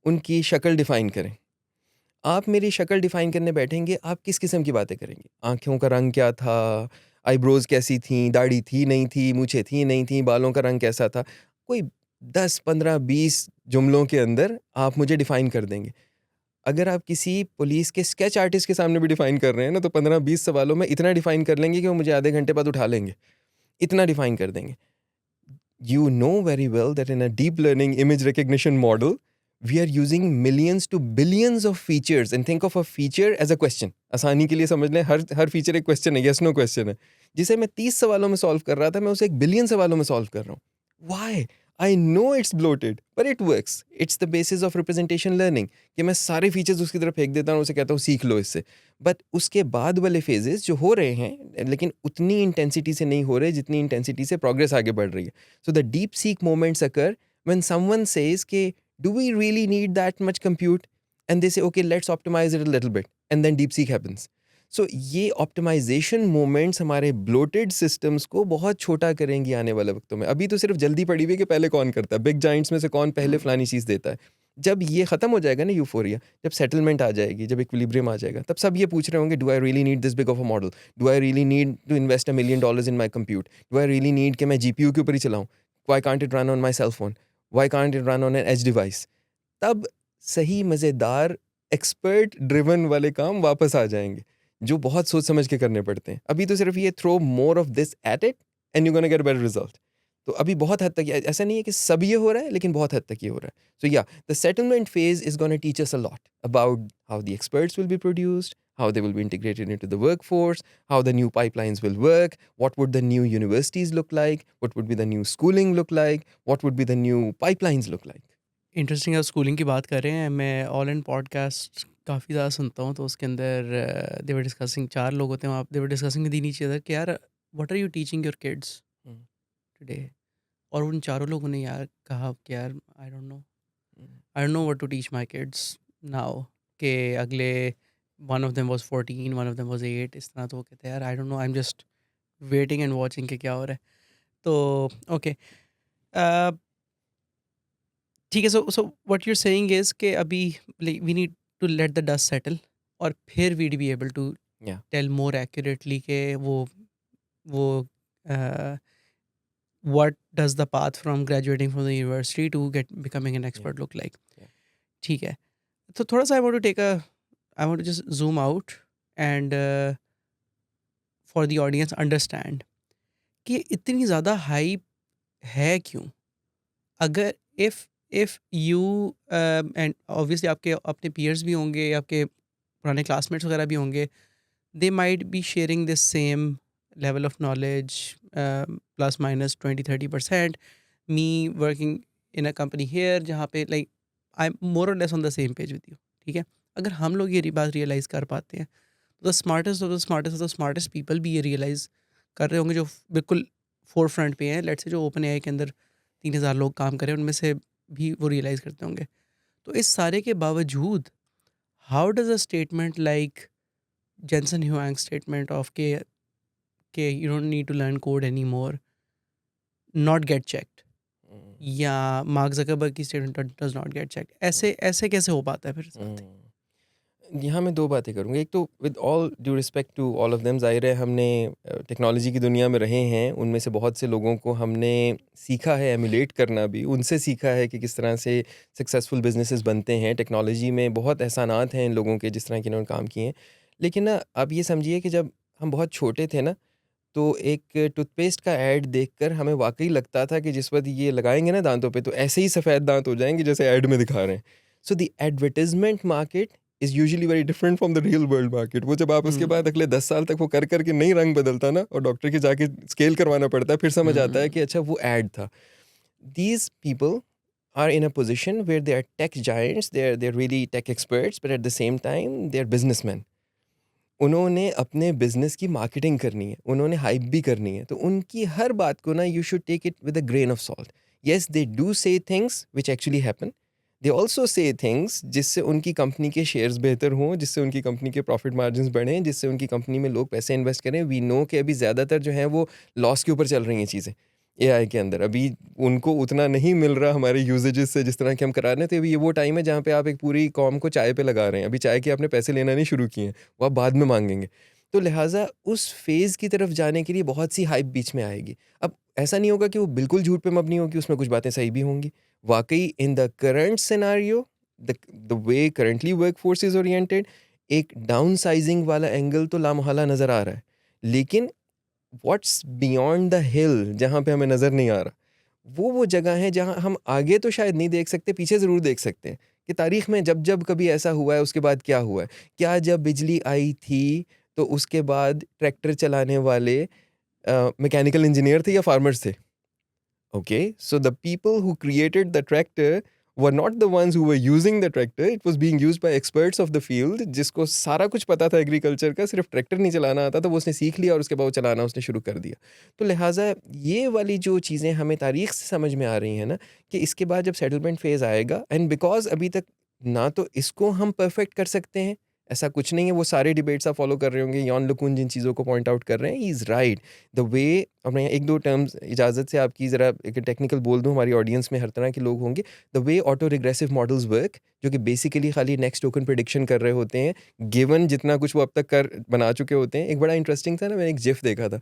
उनकी शक्ल डिफाइन करें. आप मेरी शक्ल डिफ़ाइन करने बैठेंगे, आप किस किस्म की बातें करेंगे? आँखों का रंग क्या था? आईब्रोज़ कैसी थीं? दाढ़ी थी, नहीं थी? मूंछें थी, नहीं थी? बालों का रंग कैसा था? कोई 10, 15, 20 जुमलों के अंदर आप मुझे डिफ़ाइन कर देंगे। अगर आप किसी पुलिस के स्केच आर्टिस्ट के सामने भी डिफ़ाइन कर रहे हैं ना, तो 15-20 सवालों में इतना डिफ़ाइन कर लेंगे कि वो मुझे आधे घंटे बाद उठा लेंगे। इतना डिफ़ाइन कर देंगे। You know very well that in a deep learning image recognition model, we are using millions to billions of features and think of a feature as a question. आसानी के लिए समझ लें हर फीचर एक क्वेश्चन है, yes no question है, जिसे मैं 30 सवालों में सॉल्व कर रहा था, मैं उसे 1 बिलियन सवालों में सॉल्व कर रहा हूँ. Why? I know it's bloated, but it works. It's the basis of representation learning कि मैं सारे फीचर्स उसकी तरफ फेंक देता हूँ, उसे कहता हूँ सीख लो इससे. बट उसके बाद वाले फेजेस जो हो रहे हैं, लेकिन उतनी इंटेंसिटी से नहीं हो रहे जितनी इंटेंसिटी से प्रोग्रेस आगे बढ़ रही है. So the deep seek moments occur when someone says, "Ke, do we really need that much compute?" And they say, "Okay, let's optimize it a little bit." And then deep seek happens. So ये optimization moments हमारे bloated systems को बहुत छोटा करेंगी आने वाले वक्तों में. अभी तो सिर्फ जल्दी पड़ी हुई है कि पहले कौन करता है. बिग जाइंट्स में से कौन पहले फलानी चीज़ देता है. जब ये खत्म हो जाएगा ना यूफोरिया, जब सेटलमेंट आ जाएगी, जब इक्विलिब्रियम आ जाएगा, तब सब ये पूछ रहे होंगे, do I really need this big of a model? Do I really need to invest $1 million in my compute? Do I really need कि मैं जीपीयू के ऊपर ही चलाऊं? Why can't it run on my cell phone? Why can't it run on an edge device? तब सही मज़ेदार expert driven वाले काम वापस आ जाएंगे, जो बहुत सोच समझ के करने पड़ते हैं. अभी तो सिर्फ ये throw more of this at it and you gonna get better result. तो अभी बहुत हद तक ऐसा नहीं है कि सब ये हो रहा है, लेकिन बहुत हद तक ये हो रहा है. सो या the settlement phase is gonna teach us a lot about how the experts will be produced, how they will be integrated into the workforce, how the new pipelines will work, what would the new universities look like, what would be the new schooling look like, what would be the new pipelines look like. Interesting आप schooling की बात कर रहे हैं, मैं all in podcast काफ़ी ज़्यादा सुनता हूँ, तो उसके अंदर दे वर डिस्कसिंग, 4 लोग होते हैं वहाँ, they were discussing with each other कि यार what are you teaching your kids Mm, today. और उन चारों लोगों ने यार कहा कि यार mm, I don't know what to teach my kids now, के अगले one of them was 14, one of them was 8, इस तरह. तो वो कहते हैं यार I don't know, I am just waiting and watching कि क्या हो रहा है. तो ओके, ठीक है. So what you are saying is कि अभी we need to let the dust settle, और फिर we'd be able to yeah. Tell more accurately के वो what does the path from graduating from the university to get becoming an Yeah. expert look like. Yeah. ठीक है. तो थोड़ा सा I want to just zoom out and for the audience understand कि इतनी ज़्यादा हाइप है क्यों. अगर if you and obviously आपके अपने peers भी होंगे, आपके पुराने classmates वगैरह भी होंगे, they might be sharing this same level of knowledge, plus minus 20-30%. Me working in a company here जहाँ पे like I'm more or less on the same page with you. ठीक है. अगर हम लोग ये बात रियलाइज़ कर पाते हैं, तो the smartest of the smartest of the smartest people भी ये रियलाइज़ कर रहे होंगे, जो बिल्कुल फोर फ्रंट पे हैं. लेट्स से जो ओपन एआई के अंदर 3000 लोग काम कर रहे हैं, उनमें से भी वो रियलाइज़ करते होंगे. तो इस सारे के बावजूद how does a statement like Jensen Huang statement of के you don't need to learn code any more not get checked, Mm, या मार्क जकरबर्ग की statement does not get checked, ऐसे ऐसे कैसे हो पाता है फिर साथ. mm. यहाँ मैं 2 बातें करूँगा. एक तो with all due respect to all of them, ज़ाहिर है हमने टेक्नोलॉजी की दुनिया में रहे हैं, उनमें से बहुत से लोगों को हमने सीखा है एमुलेट करना भी, उनसे सीखा है कि किस तरह से सक्सेसफुल बिज़नेसेस बनते हैं. टेक्नोलॉजी में बहुत एहसानात हैं इन लोगों के जिस तरह के इन्होंने काम किए हैं. लेकिन ना आप ये समझिए कि जब हम बहुत छोटे थे ना, तो एक टूथपेस्ट का ऐड देखकर हमें वाक़ई लगता था कि जिस वक़्त ये लगाएँगे ना दाँतों पे, तो ऐसे ही सफ़ेद दाँत हो जाएँगे जैसे ऐड में दिखा रहे हैं. So the advertisement market is usually very different from the real world market. वो जब आप उसके बाद अगले 10 साल तक वो कर के नहीं रंग बदलता ना, और डॉक्टर के जाके स्केल करवाना पड़ता है, फिर समझ आता है कि अच्छा वो ऐड था. These people are in a position where they are tech giants, they're really tech experts, but at the same time they're businessmen. उन्होंने अपने बिज़नेस की मार्केटिंग करनी है, उन्होंने हाइप भी करनी है, तो उनकी हर बात को ना you should take it with a grain of salt. Yes, they do say things which actually happen. They also say things जिससे उनकी कंपनी के शेयर्स बेहतर हों, जिससे उनकी कंपनी के प्रॉफिट मार्जिन्स बढ़ें, जिससे उनकी कंपनी में लोग पैसे इन्वेस्ट करें. वी नो कि अभी ज़्यादातर जो हैं वो लॉस के ऊपर चल रही हैं चीज़ें. एआई के अंदर। अभी उनको उतना नहीं मिल रहा हमारे यूजेजेस से जिस तरह के हम करा रहे थे। अभी ये वो टाइम है जहाँ पे आप एक पूरी कॉम को चाय पे लगा रहे हैं। अभी चाय के आपने पैसे लेना नहीं शुरू किए हैं, वो आप बाद में मांगेंगे। तो लिहाजा उस फेज़ की तरफ जाने के लिए बहुत सी हाइप बीच में आएगी। अब ऐसा नहीं होगा कि वो बिल्कुल झूठ पे मबनी होगी, उसमें कुछ बातें सही भी होंगी। वाकई इन the current scenario, the way currently workforce is oriented, एक डाउन साइजिंग वाला एंगल तो लामहला नज़र आ रहा है। लेकिन व्हाट्स बियॉन्ड द हिल, जहाँ पे हमें नज़र नहीं आ रहा, वो जगह है जहाँ हम आगे तो शायद नहीं देख सकते, पीछे ज़रूर देख सकते हैं कि तारीख में जब जब कभी ऐसा हुआ है उसके बाद क्या हुआ है। क्या जब बिजली आई थी तो उसके बाद ट्रैक्टर चलाने वाले मैकेनिकल इंजीनियर थे या फार्मर्स थे? Okay, so the people who created the tractor were not the ones who were using the tractor. It was being used by experts of the field, जिसको सारा कुछ पता था एग्रीकल्चर का, सिर्फ ट्रैक्टर नहीं चलाना आता था, वो उसने सीख लिया और उसके बाद वो चलाना उसने शुरू कर दिया। तो लिहाजा ये वाली जो चीज़ें हमें तारीख से समझ में आ रही हैं ना, कि इसके बाद जब सेटलमेंट फेज़ आएगा, एंड बिकॉज़ अभी तक ना तो इसको हम परफेक्ट कर सकते हैं, ऐसा कुछ नहीं है। वो सारे डिबेट्स आप फॉलो कर रहे होंगे, यॉन लुकुन जिन चीज़ों को पॉइंट आउट कर रहे हैं, he is right. The way, अब मैं 1-2 टर्म्स इजाज़त से आपकी ज़रा एक टेक्निकल बोल दूँ, हमारी ऑडियंस में हर तरह के लोग होंगे। The way auto regressive models work, जो कि बेसिकली खाली नेक्स्ट टोकन प्रेडिक्शन कर रहे होते हैं, गिवन जितना कुछ वो अब तक कर बना चुके होते हैं। एक बड़ा इंटरेस्टिंग था ना, मैंने एक जिफ देखा था,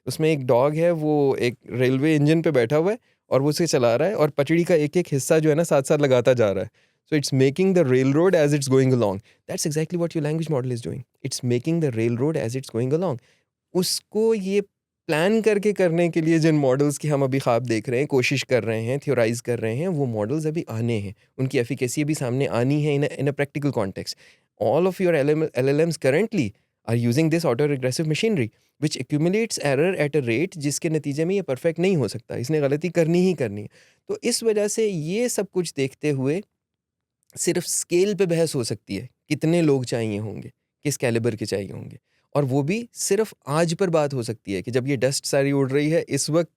उसमें एक डॉग है, वो एक रेलवे इंजन पे बैठा हुआ है और वो उसे चला रहा है और पटड़ी का एक-एक हिस्सा जो है ना साथ-साथ लगाता जा रहा है। So it's making the railroad as it's going along. That's exactly what your language model is doing. It's making the railroad as it's going along. उसको ये प्लान करके करने के लिए जिन मॉडल्स की हम अभी ख्वाब देख रहे हैं, कोशिश कर रहे हैं, थ्योराइज़ कर रहे हैं, वो मॉडल्स अभी आने हैं। उनकी एफिकेसी अभी सामने आनी है in a practical context. All of your LLMs currently are using this auto regressive machinery which accumulates error at a rate जिसके नतीजे में ये परफेक्ट नहीं हो सकता। इसने गलती करनी ही करनी है। तो इस वजह से ये सब कुछ देखते हुए सिर्फ स्केल पे बहस हो सकती है, कितने लोग चाहिए होंगे, किस कैलिबर के चाहिए होंगे, और वो भी सिर्फ आज पर बात हो सकती है कि जब ये डस्ट सारी उड़ रही है, इस वक्त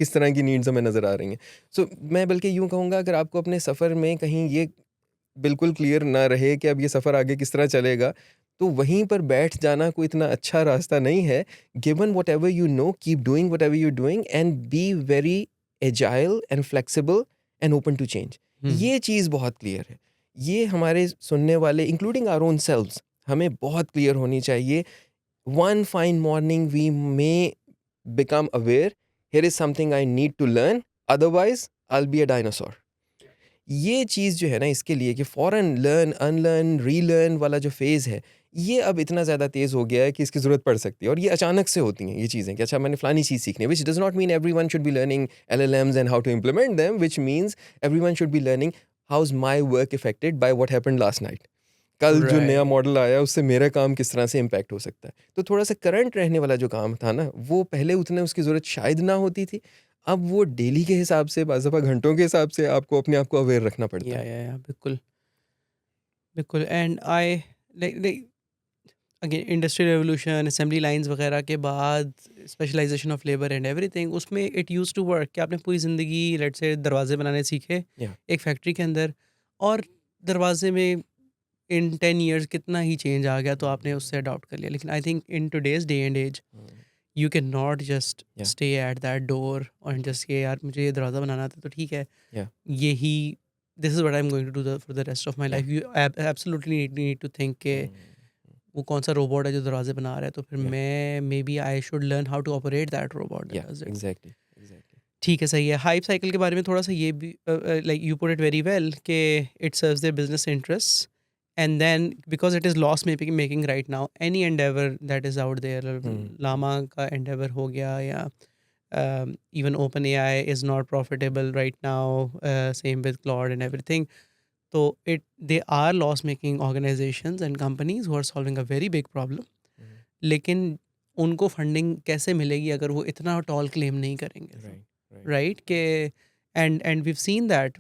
किस तरह की नीड्स हमें नज़र आ रही हैं। सो मैं बल्कि यूँ कहूँगा, अगर आपको अपने सफ़र में कहीं ये बिल्कुल क्लियर ना रहे कि अब ये सफ़र आगे किस तरह चलेगा, तो वहीं पर बैठ जाना कोई इतना अच्छा रास्ता नहीं है। Given whatever you know, keep doing whatever you doing and be very agile and flexible and open to change. ये चीज़ बहुत क्लियर है। ये हमारे सुनने वाले इंक्लूडिंग आवर ओन सेल्व्स, हमें बहुत क्लियर होनी चाहिए। One fine morning we may become aware, here is something I need to learn, otherwise I will be a dinosaur. ये चीज़ जो है ना, इसके लिए कि फ़ौरन लर्न, अनलर्न, रीलर्न वाला जो फ़ेज़ है, ये अब इतना ज़्यादा तेज़ हो गया है कि इसकी ज़रूरत पड़ सकती है। और ये अचानक से होती हैं ये चीज़ें कि अच्छा मैंने फ़लानी चीज़ सीखनी है, which does not mean everyone should be learning LLMs and how to implement them, which means everyone should be learning how is my work affected by what happened last night. कल जो नया राइट। मॉडल आया उससे मेरा काम किस तरह से इम्पैक्ट हो सकता है। तो थोड़ा-सा करंट रहने वाला जो काम था ना, वो पहले उतने उसकी ज़रूरत शायद ना होती थी। अब वो डेली के हिसाब से, बाज़ दफ़ा घंटों के हिसाब से आपको अपने आप को अवेयर रखना पड़ता है। या बिल्कुल, बिल्कुल। And I like like again industrial revolution, assembly lines वगैरह के बाद specialisation of labour and everything, उसमें इट यूज्ड टू वर्क कि आपने पूरी ज़िंदगी लेट्स से दरवाजे बनाने सीखे या एक फैक्ट्री के अंदर, और दरवाजे में इन 10 इयर्स कितना ही चेंज आ गया तो आपने उससे अडॉप्ट कर लिया। लेकिन I think in today's day and as you can not just yeah stay at that door और जस्ट ये यार मुझे ये दरवाज़ा बनाना था तो ठीक है, या यही this is what I am going to do for the rest of my या life. You absolutely need to think के वो कौन सा रोबोट है जो दरवाजे बना रहा है, तो फिर या मैं maybe I should learn how to operate that robot that yeah does it. Exactly, exactly. ठीक है, सही है। हाइप साइकिल के बारे में थोड़ा-सा ये भी like you put it very well कि it serves their business interests and then because it is loss making making right now, any endeavour that is out there, hmm, Llama का endeavour हो गया या even OpenAI is not profitable right now, same with Claude and everything. So they are loss making organizations and companies who are solving a very big problem. हुँ, लेकिन उनको funding कैसे मिलेगी अगर वो इतना टॉल क्लेम नहीं करेंगे तो, राइट, राइट। राइट? के and we seen that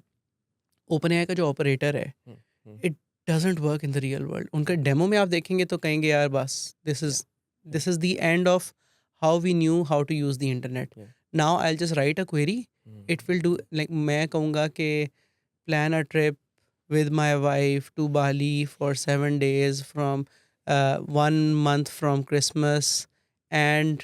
open का जो ऑपरेटर है, hmm, hmm, it doesn't work in the real world. उनका डेमो में आप देखेंगे तो कहेंगे यार बस this yeah, is yeah, this is the end of how we knew how to use the internet. Yeah, now I just write a query, hmm, it will do, like मैं कहूँगा कि plan a trip with my wife to Bali for 7 days from 1 month from Christmas, and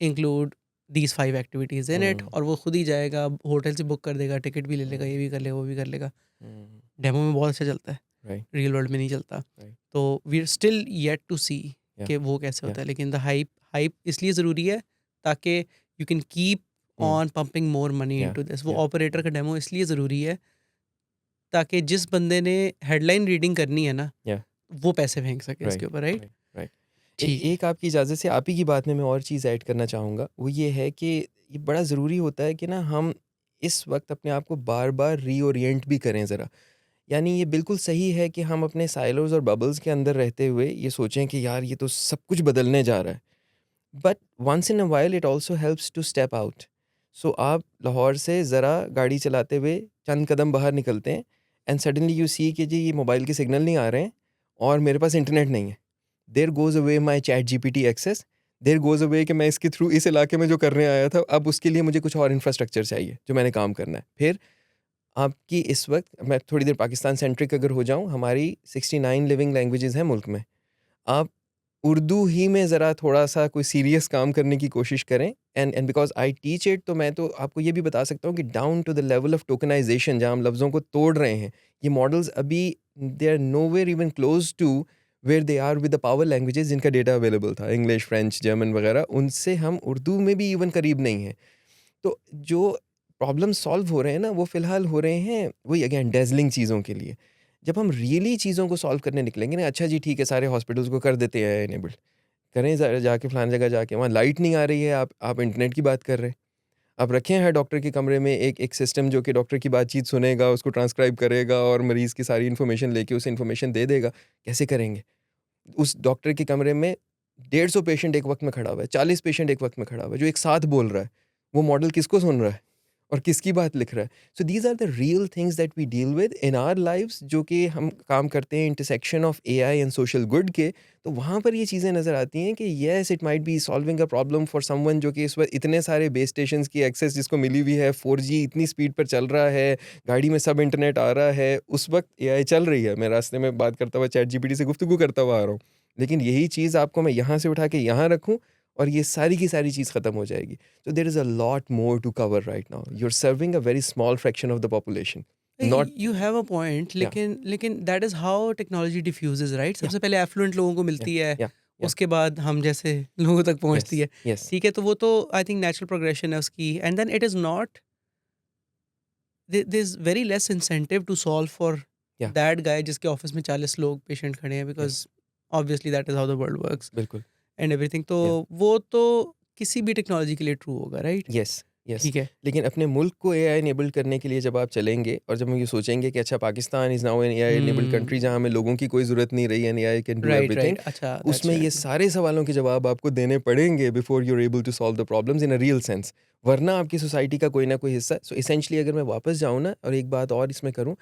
include these 5 activities in it, hmm, और वो खुद ही जाएगा, hotel से book कर देगा, टिकट भी ले लेगा, हम्म, ये भी कर लेगा, वो भी कर लेगा। हम्म, डेमो में बहुत अच्छा चलता है, राइट, रियल वर्ल्ड में नहीं चलता। राइट, तो we are still yet to see yeah, कि वो कैसे या, होता है, लेकिन द हाइप हाइप इसलिए ज़रूरी है ताकि you can keep hmm, on pumping more money या, इनटू दिस। वो या, ऑपरेटर का डेमो इसलिए ज़रूरी है ताकि जिस बंदे ने हेडलाइन रीडिंग करनी है ना, या, वो पैसे फेंक सके इसके राइट, ऊपर, राइट? Right, right. ठीक है। एक आपकी इजाज़त से आप ही की बात में मैं और चीज़ ऐड करना चाहूँगा, वो ये है कि ये बड़ा ज़रूरी होता है कि ना हम इस वक्त अपने आप को बार बार रीओरिएंट भी करें ज़रा। यानी ये बिल्कुल सही है कि हम अपने साइलोज़ और बबल्स के अंदर रहते हुए ये सोचें कि यार ये तो सब कुछ बदलने जा रहा है। But once in a while it also helps to step out. So आप लाहौर से ज़रा गाड़ी चलाते हुए चंद कदम बाहर निकलते हैं एंड सडनली यू सी कि जी ये मोबाइल के सिग्नल नहीं आ रहे हैं और मेरे पास इंटरनेट नहीं है। There goes away my ChatGPT access. There goes away कि मैं इसके थ्रू इस इलाके में जो करने आया था अब उसके लिए मुझे कुछ और इंफ्रास्ट्रक्चर चाहिए जो मैंने काम करना है। फिर आपकी इस वक्त मैं थोड़ी देर पाकिस्तान सेंट्रिक अगर हो जाऊं, हमारी 69 लिविंग लैंग्वेजेस हैं मुल्क में। आप उर्दू ही में ज़रा थोड़ा-सा कोई सीरियस काम करने की कोशिश करें and because I teach it, तो मैं तो आपको ये भी बता सकता हूँ कि down to the level of tokenisation जहाँ हम लफ्ज़ों को तोड़ रहे हैं, ये मॉडल्स अभी they are nowhere even close to where they are with the power languages जिनका डेटा अवेलेबल था, इंग्लिश, फ्रेंच, जर्मन वगैरह, उनसे हम उर्दू में भी इवन करीब नहीं हैं। तो जो प्रॉब्लम सॉल्व हो रहे हैं ना, वो फ़िलहाल हो रहे हैं वही अगेन डैज़लिंग चीज़ों के लिए। जब हम रियली चीज़ों को सॉल्व करने निकलेंगे ना, अच्छा जी ठीक है, सारे हॉस्पिटल्स को कर देते हैं इनेबल्ड। करें जाके फलानी जगह जाके, वहाँ लाइट नहीं आ रही है, आप इंटरनेट की बात कर रहे हैं। आप रखे हैं डॉक्टर के कमरे में एक एक सिस्टम जो कि डॉक्टर की बातचीत सुनेगा, उसको ट्रांसक्राइब करेगा और मरीज़ की सारी इन्फॉर्मेशन लेके उसे इन्फॉर्मेशन दे देगा। कैसे करेंगे? उस डॉक्टर के कमरे में 150 पेशेंट एक वक़्त में खड़ा हुआ है, 40 पेशेंट एक वक़्त में खड़ा हुआ है, जो एक साथ बोल रहा है। वो मॉडल किसको सुन रहा है? और किसकी बात लिख रहा है? So these are the real things that we deal with in our lives, जो कि हम काम करते हैं intersection of AI and social good के। तो वहाँ पर ये चीज़ें नज़र आती हैं कि yes it might be solving a problem for someone जो कि इस वक़्त इतने सारे बेस स्टेशंस की एक्सेस जिसको मिली हुई है, 4G इतनी स्पीड पर चल रहा है, गाड़ी में सब इंटरनेट आ रहा है, उस वक़्त एआई चल रही है। मैं रास्ते में बात करता हुआ चैट जीपीटी से गुफ्तगू करता हुआ आ रहा हूँ। लेकिन यही चीज़ आपको मैं यहाँ से उठा के यहाँ रखूँ और ये सारी की सारी चीज़ ख़त्म हो जाएगी। So there is a lot more to cover right now. You're serving a very small fraction of the population. Not you have a point, yeah, लेकिन that is how technology diffuses, right? yeah, सबसे पहले effluent लोगों को yeah, मिलती है, yeah, yeah. उसके बाद हम जैसे लोगों तक पहुँचती Yes, है। yes, ठीक है, तो वो तो आई थिंक नेचुरल प्रोग्रेशन है उसकी, and then it is not, there is very less incentive to solve for yeah, that guy जिसके ऑफिस में 40 लोग पेशेंट खड़े हैं, yeah. Because obviously that is how the world works बिल्कुल. And everything. तो Yeah. वो तो किसी भी टेक्नोलॉजी के लिए ट्रू होगा, राइट? Yes, yes. ठीक है। लेकिन अपने मुल्क को एआई इनेबल्ड करने के लिए जब आप चलेंगे और जब हम ये सोचेंगे कि अच्छा Pakistan is now an AI enabled country जहाँ हुँ, हमें लोगों की कोई ज़रूरत नहीं रही and AI can do right, everything, right. अच्छा, दैट्स उसमें ये राइट। सारे सवालों के जवाब आपको देने पड़ेंगे before you are able to solve the problems in a real sense. वरना आपकी सोसाइटी का कोई ना कोई हिस्सा, सो एसेंशियली अगर मैं वापस जाऊँ ना और एक बात और इसमें करूँ,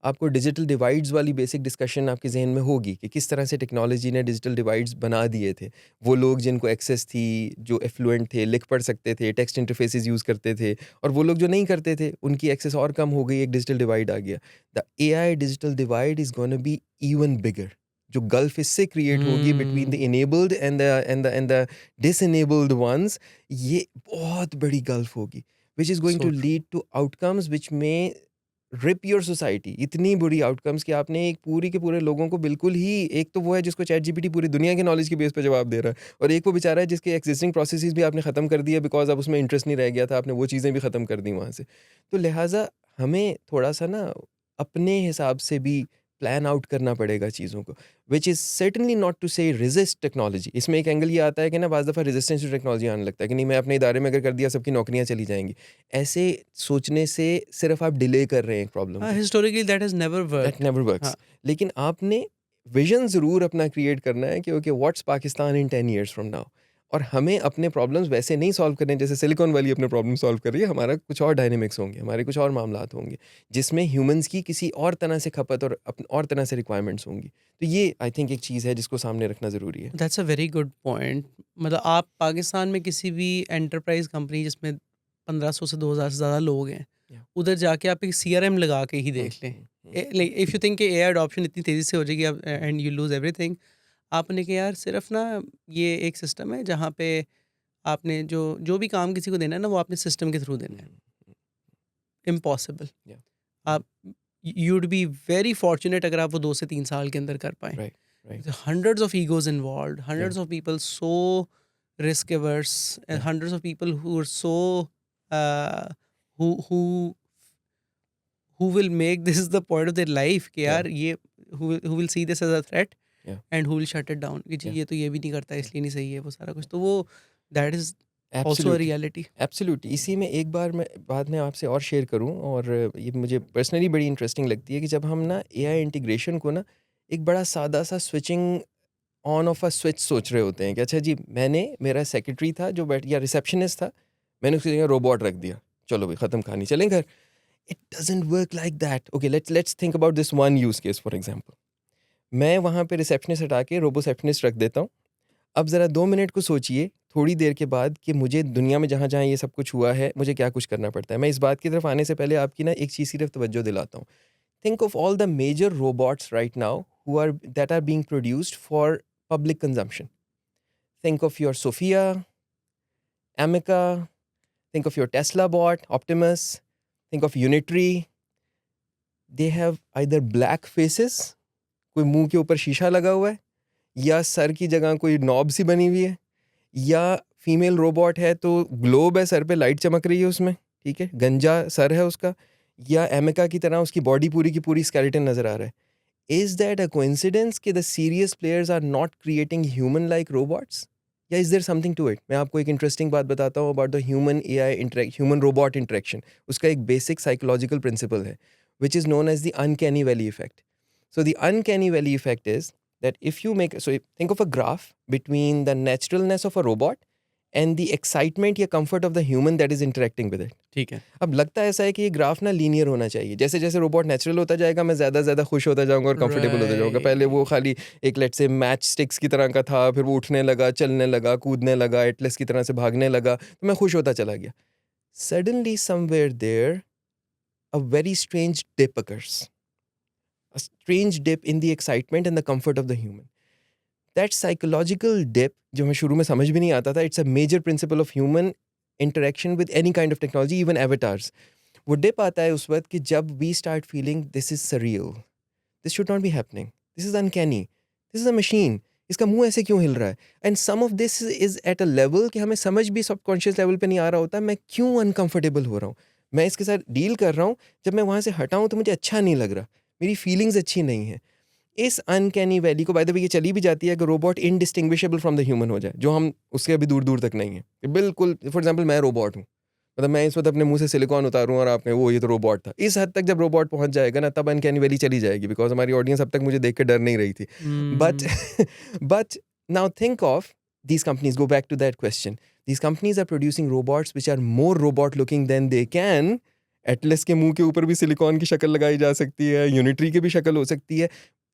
आपको डिजिटल डिवाइड्स वाली बेसिक डिस्कशन आपके ज़हन में होगी कि किस तरह से टेक्नोलॉजी ने डिजिटल डिवाइड्स बना दिए थे। वो लोग जिनको एक्सेस थी, जो एफ्लुएंट थे, लिख पढ़ सकते थे, टेक्स्ट इंटरफेसेस यूज़ करते थे, और वो लोग जो नहीं करते थे, उनकी एक्सेस और कम हो गई, एक डिजिटल डिवाइड आ गया। The AI digital divide is gonna be even bigger. जो गल्फ इससे क्रिएट होगी between the hmm, enabled and the disenabled ones, ये बहुत बड़ी गल्फ होगी, which is going so to true. Lead to outcomes which may rip your society. इतनी बुरी outcomes कि आपने एक पूरी के पूरे लोगों को बिल्कुल ही, एक तो वो है जिसको चैट जीपीटी पूरी दुनिया के नॉलेज के बेस पे जवाब दे रहा है, और एक वो बेचारा है जिसके एग्जिस्टिंग प्रोसेसेस भी आपने ख़त्म कर दिया बिकॉज अब उसमें इंटरेस्ट नहीं रह गया था, आपने वो चीज़ें भी ख़त्म कर दी वहाँ से। तो लिहाजा हमें थोड़ा सा ना अपने हिसाब से भी प्लान आउट करना पड़ेगा चीज़ों को, which is certainly not to say resist technology. इसमें एक एंगल ये आता है कि ना बाज़ दफ़ा रेजिस्टेंस टू टेक्नोलॉजी आने लगता है कि नहीं मैं अपने इदारे में अगर कर दिया सबकी नौकरियाँ चली जाएंगी। ऐसे सोचने से सिर्फ आप डिले कर रहे हैं एक प्रॉब्लम हाँ, को। Historically that has never that worked. Never हाँ, वर्क्स। लेकिन आपने विजन ज़रूर अपना क्रिएट करना है कि okay what's Pakistan in 10 years from now. और हमें अपने प्रॉब्लम्स वैसे नहीं सॉल्व करने जैसे सिलिकॉन वैली अपने प्रॉब्लम सॉल्व कर रही है, हमारा कुछ और डायनामिक्स होंगे, हमारे कुछ और मामलात होंगे, जिसमें ह्यूमंस की किसी और तरह से खपत और और तरह से रिक्वायरमेंट्स होंगी। तो ये आई थिंक एक चीज़ है जिसको सामने रखना ज़रूरी है। That's a very good point. मतलब आप पाकिस्तान में किसी भी एंटरप्राइज़ कंपनी जिसमें 1500 से 2000 से ज़्यादा लोग हैं, या उधर जाके आप एक सीआरएम लगा के ही देख लें। लाइक इफ़ यू थिंक कि एआई अडॉप्शन इतनी तेज़ी से हो जाएगी अब एंड यू लूज़ एवरीथिंग, आपने कि यार सिर्फ ना ये एक सिस्टम है जहाँ पे आपने जो भी काम किसी को देना है ना, वो आपने सिस्टम के थ्रू देना है. इम्पॉसिबल. Yeah. आप यूड बी वेरी फॉर्चुनेट अगर आप वो 2 से 3 साल के अंदर कर पाएँ. Right. Right. Hundreds of egos involved, hundreds Yeah. of people so risk averse, and Yeah. hundreds of people who are so uh, who will make this the point of their life कि Yeah. यार ये who will see this as a threat Yeah. and who will shut it down कि जी Yeah. ये तो ये भी नहीं करता इसलिए नहीं सही है वो सारा कुछ. तो वो that is also a Absolutely. reality. Absolutely. इसी में एक बात मैं आपसे और शेयर करूं, और ये मुझे पर्सनली बड़ी इंटरेस्टिंग लगती है कि जब हम ना एआई इंटीग्रेशन को ना एक बड़ा सादा सा switching on of a switch सोच रहे होते हैं कि अच्छा जी, मेरा सेक्रेटरी था जो बैठ या रिसेप्शनिस्ट था, मैंने उसकी जगह रोबोट रख दिया, चलो भाई ख़त्म कहानी, चलें घर. It doesn't work like that. Okay, let's think about this one use case for example. मैं वहाँ पे रिसेप्शनिस्ट हटा के रोबोसेप्शनिस्ट रख देता हूँ. अब ज़रा 2 मिनट को सोचिए थोड़ी देर के बाद कि मुझे दुनिया में जहाँ-जहाँ ये सब कुछ हुआ है, मुझे क्या कुछ करना पड़ता है. मैं इस बात की तरफ आने से पहले आपकी ना एक चीज़ की तरफ तवज्जो दिलाता हूँ. Think of all the major robots right now that are being produced for public consumption. Think of your Sophia, Amica, think of your Tesla bot, Optimus, think of Unitree. They have either black faces, कोई मुंह के ऊपर शीशा लगा हुआ है, या sir की जगह कोई नॉब सी बनी हुई है, या फीमेल रोबोट है तो ग्लोब है, सर पे लाइट चमक रही है उसमें, ठीक है, गंजा सर है उसका, या एमिका की तरह उसकी बॉडी पूरी की पूरी स्केलेटन नजर आ रहा है. Is that a coincidence कि the serious players are not creating human-like robots? या is there something to it? मैं आपको एक interesting बात बताता हूँ about the human-robot interaction. उसका एक basic psychological principle है, which is known as the uncanny valley effect. So the uncanny valley effect is that if you think of a graph between the naturalness of a robot and the excitement या comfort of the human that is interacting with it. ठीक है. अब लगता है ऐसा है कि ये ग्राफ ना लीनियर होना चाहिए. जैसे जैसे रोबोट नेचुरल होता जाएगा, मैं ज़्यादा खुश होता जाऊंगा और कंफर्टेबल होता जाऊंगा. पहले वो खाली एक लेट से मैच स्टिक्स की तरह का था, फिर वो उठने लगा, चलने लगा, कूदने लगा, एटलस की तरह से भागने लगा, तो मैं खुश होता चला गया. Suddenly somewhere there a very strange dip occurs. A strange dip in the excitement and the comfort of the human. That psychological dip, जो मैं शुरू में समझ भी नहीं आता था, it's a major principle of human interaction with any kind of technology, even avatars. वो dip आता है उस वक्त कि जब we start feeling this is surreal, this should not be happening, this is uncanny, this is a machine, इसका मुंह ऐसे क्यों हिल रहा है. And some of this is at a level कि हमें समझ भी subconscious level पे नहीं आ रहा होता, मैं क्यों uncomfortable हो रहा हूँ, मैं इसके साथ डील कर रहा हूँ. जब मैं वहाँ से हटाऊँ तो मुझे अच्छा नहीं लग रहा, मेरी फीलिंग्स अच्छी नहीं है. इस अनकैनी वैली को बाय द वे ये चली भी जाती है कि robot indistinguishable from the human हो जाए, जो हम उसके अभी दूर दूर तक नहीं है. बिल्कुल, फॉर एग्जांपल मैं रोबोट हूँ, मतलब मैं इस वक्त अपने मुंह से सिलिकॉन उतारूँ और आपने वो ये तो रोबोट था. इस हद तक जब रोबोट पहुंच जाएगा ना, तब अनकैनी वैली चली जाएगी, बिकॉज हमारी ऑडियंस अब तक मुझे देख के डर नहीं रही थी. But but now think of these companies. Go back to that question. These companies are producing robots which are more robot looking than they can. Atlas के मुंह के ऊपर भी सिलिकॉन की शक्ल लगाई जा सकती है, यूनिट्री की भी शक्ल हो सकती है.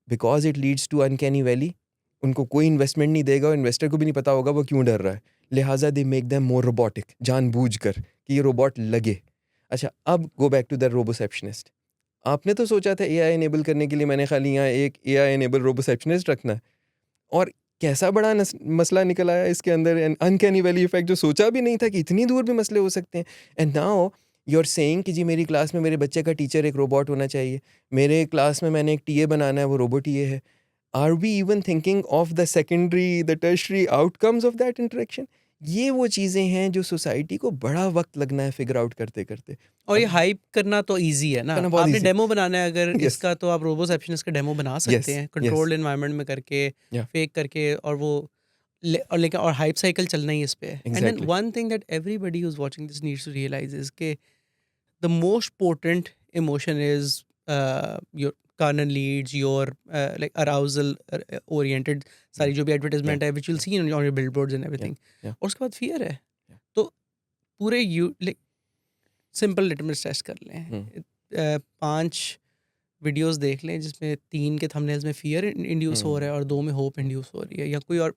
Because it leads to uncanny valley. उनको कोई इन्वेस्टमेंट नहीं देगा, इन्वेस्टर को भी नहीं पता होगा वो क्यों डर रहा है, लिहाजा they make them more robotic, जानबूझकर कि ये रोबोट लगे. अच्छा, अब गो बैक टू द रोबोसेप्शनिस्ट. आपने तो सोचा था एआई एनेबल करने के लिए मैंने खाली यहाँ एक एआई एनेबल रोबोसेप्शनिस्ट रखना है, और कैसा बड़ा मसला निकल आया इसके अंदर. एन अनकैनी वैली इफेक्ट, जो सोचा भी नहीं था कि इतनी दूर भी मसले हो सकते हैं. And now you are saying कि जी मेरी क्लास में मेरे बच्चे का टीचर एक रोबोट होना चाहिए, मेरे क्लास में मैंने एक टीए बनाना है, वो रोबोट टीए है. Are we even thinking of the secondary, the tertiary outcomes of that interaction? ये वो चीज़ें हैं जो सोसाइटी को बड़ा वक्त लगना है फिगर आउट करते करते. और ये हाइप करना तो इजी है ना. करना बहुत आपने easy. डेमो बनाना है अगर Yes. इसका, तो आप रोबोसेप्शनिस्ट का डेमो बना सकते हैं कंट्रोल्ड एनवायरनमेंट में करके, Yeah. फेक करके, और वो लेकिन और हाइप साइकिल चलना ही इस पे है. And then Exactly. One thing that everybody who is watching this needs to realise is के the most potent emotion is your carnal leads, your like arousal oriented सारी जो भी एडवर्टाइजमेंट है which will see on your billboards and everything. Yeah. और उसके बाद fear है. Yeah. तो पूरे you like simple litmus test कर लें. 5 वीडियोस देख लें जिसमें 3 के थंबनेल्स में फियर इंड्यूस हो रहा है और 2 में होप इंड्यूस हो रही है, या कोई और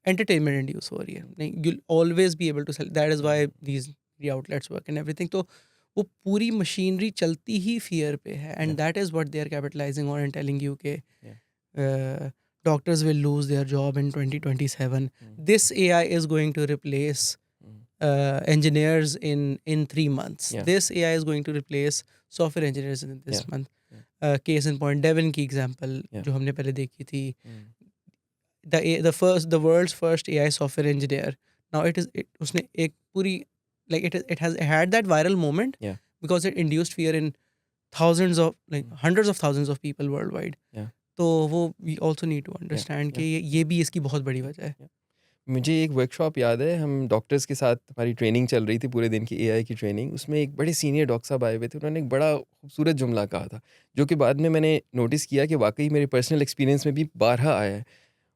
एंटरटेनमेंट इंड्यूस हो रही है. नहीं, you always be able to sell. That is why these outlets work and everything. तो वो पूरी मशीनरी चलती ही फियर पे है, and that is what they are capitalising on and telling you के doctors will lose their job in 2027. This AI is going to replace engineers in 3 months. Yeah. This AI is going to replace software engineers in this Yeah. month. Yeah. Case in point, Devon की example Yeah. जो हमने पहले देखी थी, the world's first AI software engineer. Now उसने एक पूरी it has had that viral moment Yeah. because it induced fear in thousands of hundreds of thousands of people worldwide. Yeah. तो वो we also need to understand कि ये भी इसकी बहुत बड़ी वजह है. मुझे एक वर्कशॉप याद है, हम डॉक्टर्स के साथ हमारी ट्रेनिंग चल रही थी, पूरे दिन की एआई की ट्रेनिंग। उसमें एक बड़े सीनियर डॉक्टर साहब आए हुए थे, उन्होंने एक बड़ा खूबसूरत जुमला कहा था, जो कि बाद में मैंने नोटिस किया कि वाकई मेरे पर्सनल एक्सपीरियंस में भी बारहा आया है।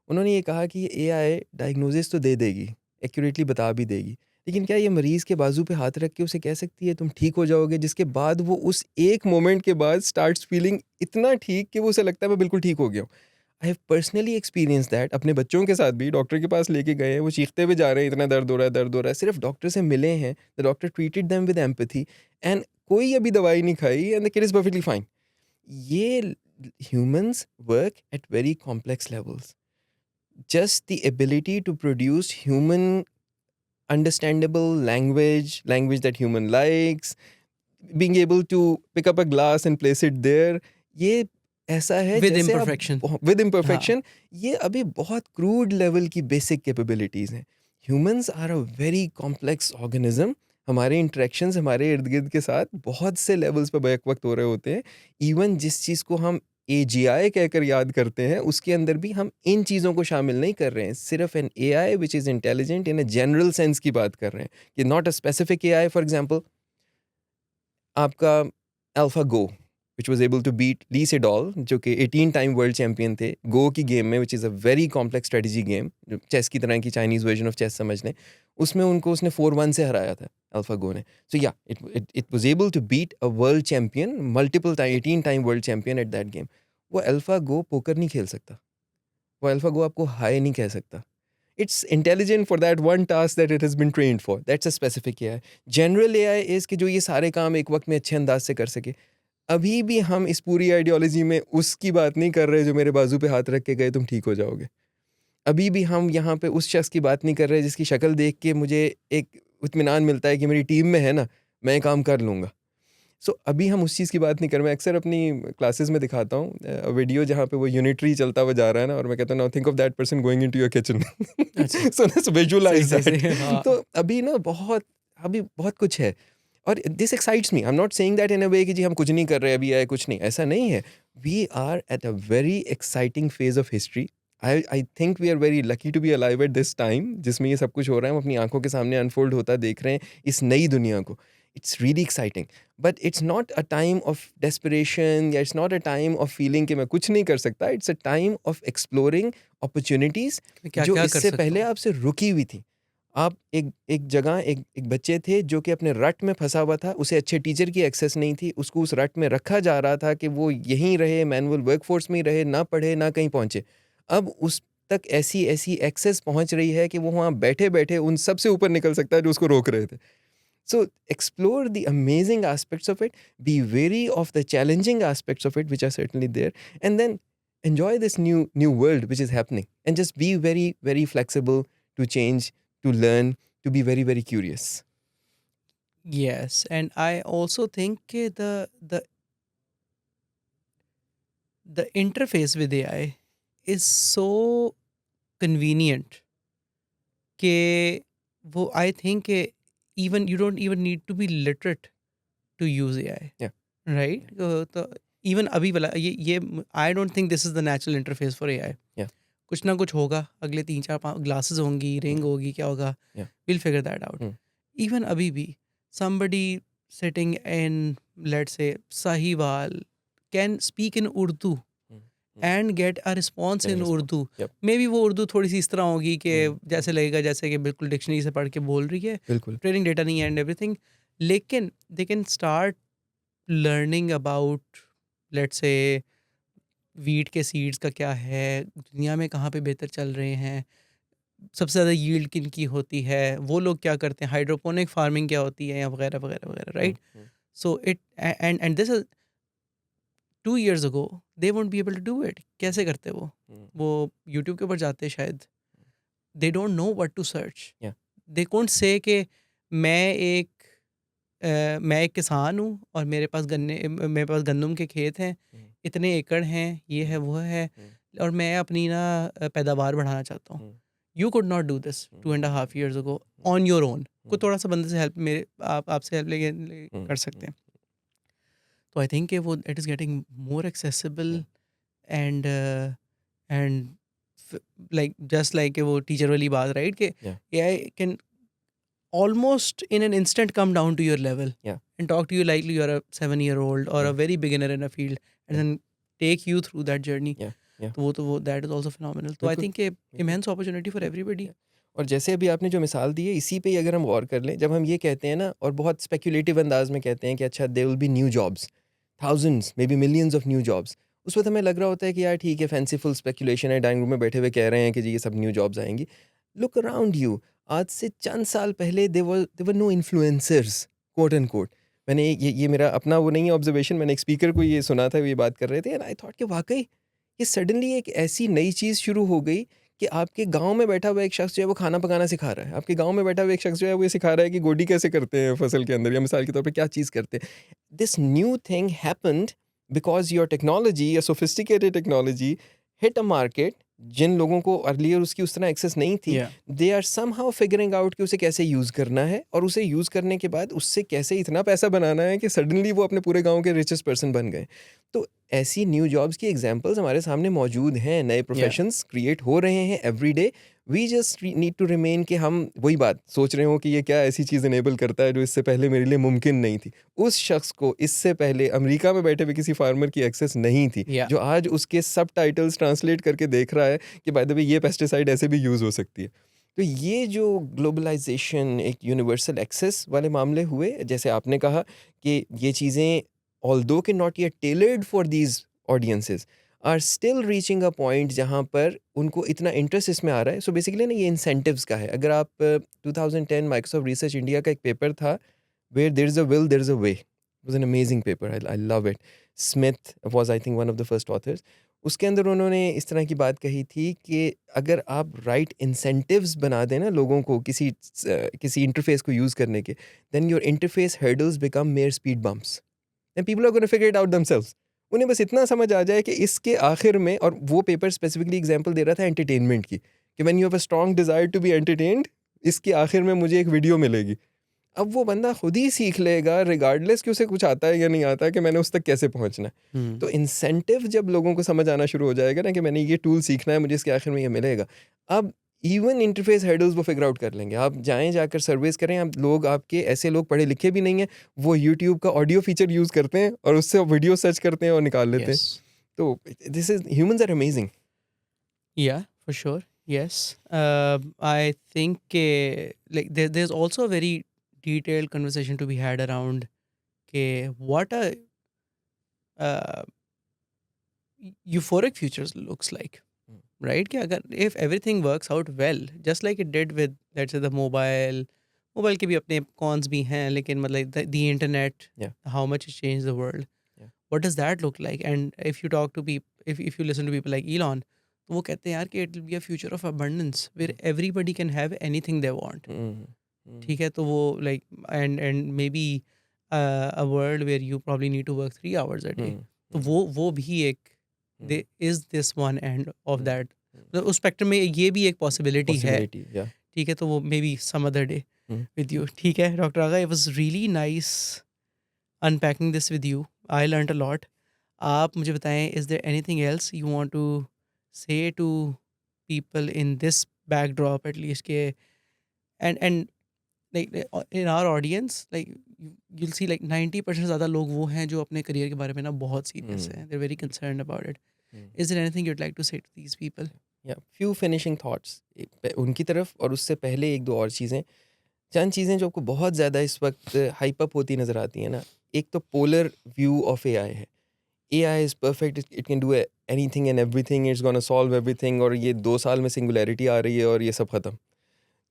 उन्होंने ये कहा कि एआई डायग्नोसिस तो दे देगी, एक्यूरेटली बता भी देगी, लेकिन क्या ये मरीज़ के बाजू पे हाथ रख के उसे कह सकती है तुम ठीक हो जाओगे, जिसके बाद वो उस एक मोमेंट के बाद स्टार्ट्स फीलिंग इतना ठीक कि वो उसे लगता है मैं बिल्कुल ठीक हो गया हूँ। I have personally experience that. अपने बच्चों के साथ भी डॉक्टर के पास लेके गए हैं, वो चीखते हुए जा रहे हैं, इतना दर्द हो रहा है, दर्द हो रहा है। सिर्फ डॉक्टर से मिले हैं, the doctor treated them with empathy and कोई अभी दवाई नहीं खाई and the kid is perfectly fine. ये humans work at very complex levels. Just the ability to produce human understandable language that human likes, being able to pick up a glass and place it there, ये ऐसा है With जैसे imperfection. With imperfection, ये अभी बहुत crude level की basic capabilities हैं। Humans are a very complex organism. हमारे इंटरेक्शंस हमारे इर्द गिर्द के साथ बहुत से लेवल्स पर बैक वक्त हो रहे होते हैं। इवन जिस चीज़ को हम AGI कहकर याद करते हैं, उसके अंदर भी हम इन चीज़ों को शामिल नहीं कर रहे हैं। सिर्फ an AI which is intelligent in a general sense की बात कर रहे हैं, कि not a specific AI। For example, आपका AlphaGo which was able to beat Lee Sedol, जो कि 18 टाइम वर्ल्ड चैंपियन थे गो की गेम में, which is a very complex strategy game, chess की तरह की चाइनीज़ वर्जन ऑफ चेस समझ लें। उसमें उनको उसने 4-1 से हराया था AlphaGo ने। So yeah it was able to beat a world champion, multiple time 18 time world champion at that game. वो AlphaGo पोकर नहीं खेल सकता, वो AlphaGo आपको हाय नहीं कह सकता। It's intelligent for that one task that it has been trained for, that's a specific AI। General AI is कि जो ये सारे काम एक वक्त में अच्छे अंदाज से कर सके। अभी भी हम इस पूरी आइडियोलॉजी में उसकी बात नहीं कर रहे जो मेरे बाजू पे हाथ रख के गए तुम ठीक हो जाओगे। अभी भी हम यहाँ पे उस शख्स की बात नहीं कर रहे जिसकी शक्ल देख के मुझे एक इत्मीनान मिलता है कि मेरी टीम में है ना, मैं ये काम कर लूँगा। सो अभी हम उस चीज़ की बात नहीं कर रहे। मैं अक्सर अपनी क्लासेस में दिखाता हूँ वीडियो जहाँ पे वो यूनिटरी चलता हुआ जा रहा है ना, और मैं कहता हूँ now think of that person going into your kitchen. So let's visualise that. हाँ. तो अभी ना अभी बहुत कुछ है, और this excites me. I am not saying that in a way कि जी हम कुछ नहीं कर रहे अभी है कुछ नहीं, ऐसा नहीं है। We are at a very exciting phase of history. I think we are very lucky to be alive at this time, जिसमें ये सब कुछ हो रहा है, हम अपनी आंखों के सामने अनफोल्ड होता देख रहे हैं इस नई दुनिया को। It's really exciting, but it's not a time of desperation, या it's not a time of feeling कि मैं कुछ नहीं कर सकता। It's a time of exploring opportunities क्या जो क्या कर इससे सकता पहले हूँ. आपसे रुकी हुई थी। आप एक जगह एक बच्चे थे जो कि अपने रट में फंसा हुआ था, उसे अच्छे टीचर की एक्सेस नहीं थी, उसको उस रट में रखा जा रहा था कि वो यहीं रहे, मैनुअल वर्कफोर्स में ही रहे, ना पढ़े ना कहीं पहुँचे। अब उस तक ऐसी ऐसी एक्सेस पहुँच रही है कि वो वहाँ बैठे-बैठे उन सब से ऊपर निकल सकता है जो उसको रोक रहे थे। So explore the amazing aspects of it, be wary of the challenging aspects of it which are certainly there, and then enjoy this new world which is happening, and just be very very flexible to change, to learn, to be very very curious. Yes, and I also think कि the interface with AI is so convenient कि वो I think कि even you don't even need to be literate to use AI, Yeah. right? तो even अभी वाला ये I don't think this is the natural interface for AI. Yeah. कुछ ना कुछ होगा, अगले 3-4-5 ग्लासेस होंगी, रिंग होगी, क्या होगा, Yeah. we'll figure that out. Hmm. Even अभी भी somebody sitting in, let's say, Sahiwal can speak in Urdu and get a response Get a in response. Urdu. Yep. Maybe वो उर्दू थोड़ी सी इस तरह होगी कि Hmm. जैसे लगेगा जैसे कि बिल्कुल डिक्शनरी से पढ़ के बोल रही है, बिल्कुल। ट्रेनिंग डेटा नहीं है एंड एवरीथिंग, लेकिन they can start learning about, let's say, wheat के सीड्स का क्या है, दुनिया में कहाँ पे बेहतर चल रहे हैं, सबसे ज़्यादा यील्ड किन की होती है, वो लोग क्या करते हैं, हाइड्रोपोनिक फार्मिंग क्या होती है, या वगैरह वगैरह वगैरह, Hmm. Right? So it and this 2 years ago they won't be able to do it. कैसे करते हम्म, वो यूट्यूब के ऊपर जाते शायद, they don't know what to search. Yeah. They can't say कि मैं एक किसान हूँ और मेरे पास गंदम के खेत हैं, हम्म, इतने एकड़ हैं, ये है वो है, हम्म, और मैं अपनी ना पैदावार बढ़ाना चाहता हूँ. हम्म, you could not do this 2.5 years ago on your own. कोई थोड़ा सा बंदे से हेल्प मेरे आप आपसे हेल्प कर सकते हैं. तो आई थिंक कि वो it is getting more accessible and and like just like वो टीचर वाली बात, राइट, कि Yeah. AI can almost in an instant come down to your level Yeah. and talk to you like you're a 7-year-old or a Yeah. very beginner in a field and Yeah. then take you through that journey. Yeah. Yeah. तो वो that is also phenomenal. तो I बिल्कुल, think a बिल्कुल। immense opportunity for everybody. और जैसे अभी आपने जो मिसाल दी है इसी पे ही अगर हम गौर कर लें, जब हम ये कहते हैं ना और बहुत स्पेक्युलेटिव अंदाज में कहते हैं कि अच्छा there will be new jobs, thousands maybe millions of new jobs, उस वक्त हमें लग रहा होता है कि यार ठीक है, फैंसीफुल स्पेकुलेशन है, डाइनिंग रूम में बैठे हुए कह रहे हैं कि जी ये सब न्यू जॉब्स आएंगी। लुक अराउंड यू, आज से चंद साल पहले there were no influencers, quote and quote. मैंने ये मेरा अपना वो नहीं है ऑब्जर्वेशन, मैंने एक स्पीकर को ये सुना था, वो ये बात कर रहे थे एंड आई थॉट कि वाकई ये सडनली एक ऐसी नई चीज़ शुरू हो गई कि आपके गांव में बैठा हुआ एक शख्स जो है वो खाना पकाना सिखा रहा है, आपके गांव में बैठा हुआ एक शख्स जो है वो ये सिखा रहा है कि गोडी कैसे करते हैं फसल के अंदर, या मिसाल के तौर पे क्या चीज़ करते हैं। This new thing happened because your technology, या sophisticated technology hit a market जिन लोगों को अर्लियर उसकी उस तरह एक्सेस नहीं थी। Yeah. They are somehow figuring out कि उसे कैसे यूज़ करना है और उसे यूज़ करने के बाद उससे कैसे इतना पैसा बनाना है कि सडनली वो अपने पूरे गांव के रिचेस्ट पर्सन बन गए। तो ऐसी न्यू जॉब्स की एग्जांपल्स हमारे सामने मौजूद हैं, नए प्रोफेशंस क्रिएट हो रहे हैं every day. We just need to remain कि हम वही बात सोच रहे हो कि ये क्या ऐसी चीज़ इनेबल करता है जो इससे पहले मेरे लिए मुमकिन नहीं थी। उस शख्स को इससे पहले अमेरिका में बैठे हुए किसी फार्मर की एक्सेस नहीं थी, Yeah. जो आज उसके सब टाइटल्स ट्रांसलेट करके देख रहा है कि बाय द वे ये पेस्टिसाइड ऐसे भी यूज़ हो सकती है। तो ये जो ग्लोबलाइजेशन, एक यूनिवर्सल एक्सेस वाले मामले हुए, जैसे आपने कहा कि ये चीज़ें ऑल्दो के not yet tailored for these audiences are still reaching a point जहाँ पर उनको इतना इंटरेस्ट इसमें आ रहा है। सो बेसिकली ना ये इंसेंटिव्स का है। अगर आप 2010 माइक्रोसॉफ्ट रिसर्च इंडिया का एक पेपर था, where there is a will there is a way, was an amazing paper, I love it. Smith was I think one of the first authors. उसके अंदर उन्होंने इस तरह की बात कही थी कि अगर आप राइट इंसेंटिव्स बना दें ना लोगों को किसी इंटरफेस को यूज़ करने के, then your interface hurdles become mere speed bumps and people are gonna figure it out themselves. उन्हें बस इतना समझ आ जाए कि इसके आखिर में, और वो पेपर स्पेसिफिकली एग्जांपल दे रहा था एंटरटेनमेंट की, कि when you have a strong desire to be entertained, इसके आखिर में मुझे एक वीडियो मिलेगी। अब वो बंदा खुद ही सीख लेगा रिगार्डलेस कि उसे कुछ आता है या नहीं आता है, कि मैंने उस तक कैसे पहुंचना है। तो इंसेंटिव जब लोगों को समझ आना शुरू हो जाएगा ना कि मैंने ये टूल सीखना है, मुझे इसके आखिर में ये मिलेगा, अब इवन इंटरफेस हेडल्स वो फिगर आउट कर लेंगे। आप जाकर सर्वेस करें, आप लोग, आपके ऐसे लोग पढ़े लिखे भी नहीं हैं, वो यूट्यूब का ऑडियो फीचर यूज़ करते हैं और उससे वीडियो सर्च करते हैं और निकाल लेते हैं। Yes. तो this is, humans are amazing. Yeah, for sure. Yes. I think like there's also a very detailed conversation to be had around what a uh, euphoric futures looks like, right? कि अगर if everything works out well, just like it did with let's say the mobile के भी अपने cons भी हैं, लेकिन मतलब the internet, Yeah. how much it changed the world. Yeah. What does that look like? And if you talk to people, if you listen to people like Elon, तो वो कहते हैं यार कि it will be a future of abundance where everybody can have anything they want. ठीक है, तो वो like and maybe a world where you probably need to work 3 hours a day. तो वो भी एक there is this one end of that. तो उस स्पेक्ट्रम में ये भी एक पॉसिबिलिटी है। Yeah. ठीक है, तो वो maybe some other day with you. ठीक है doctor Agha, it was really nice unpacking this with you. I learned a lot. आप मुझे बताएं, is there anything else you want to say to people in this backdrop at least के and like in our audience, like you'll see like 90% ज़्यादा लोग वो हैं जो अपने करियर के बारे में ना बहुत सीरियस हैं, they're very concerned about it. Is there anything you'd like to say to these people? या फ्यू फिनिशिंग थॉट्स उनकी तरफ, और उससे पहले एक दो और चीज़ें, चंद चीज़ें जो आपको बहुत ज़्यादा इस वक्त हाइप अप होती नज़र आती हैं ना। एक तो पोलर व्यू ऑफ एआई है। AI is perfect, it can do anything and everything, it's gonna solve everything, और ये 2 साल में सिंगुलैरिटी आ रही है और ये सब ख़त्म।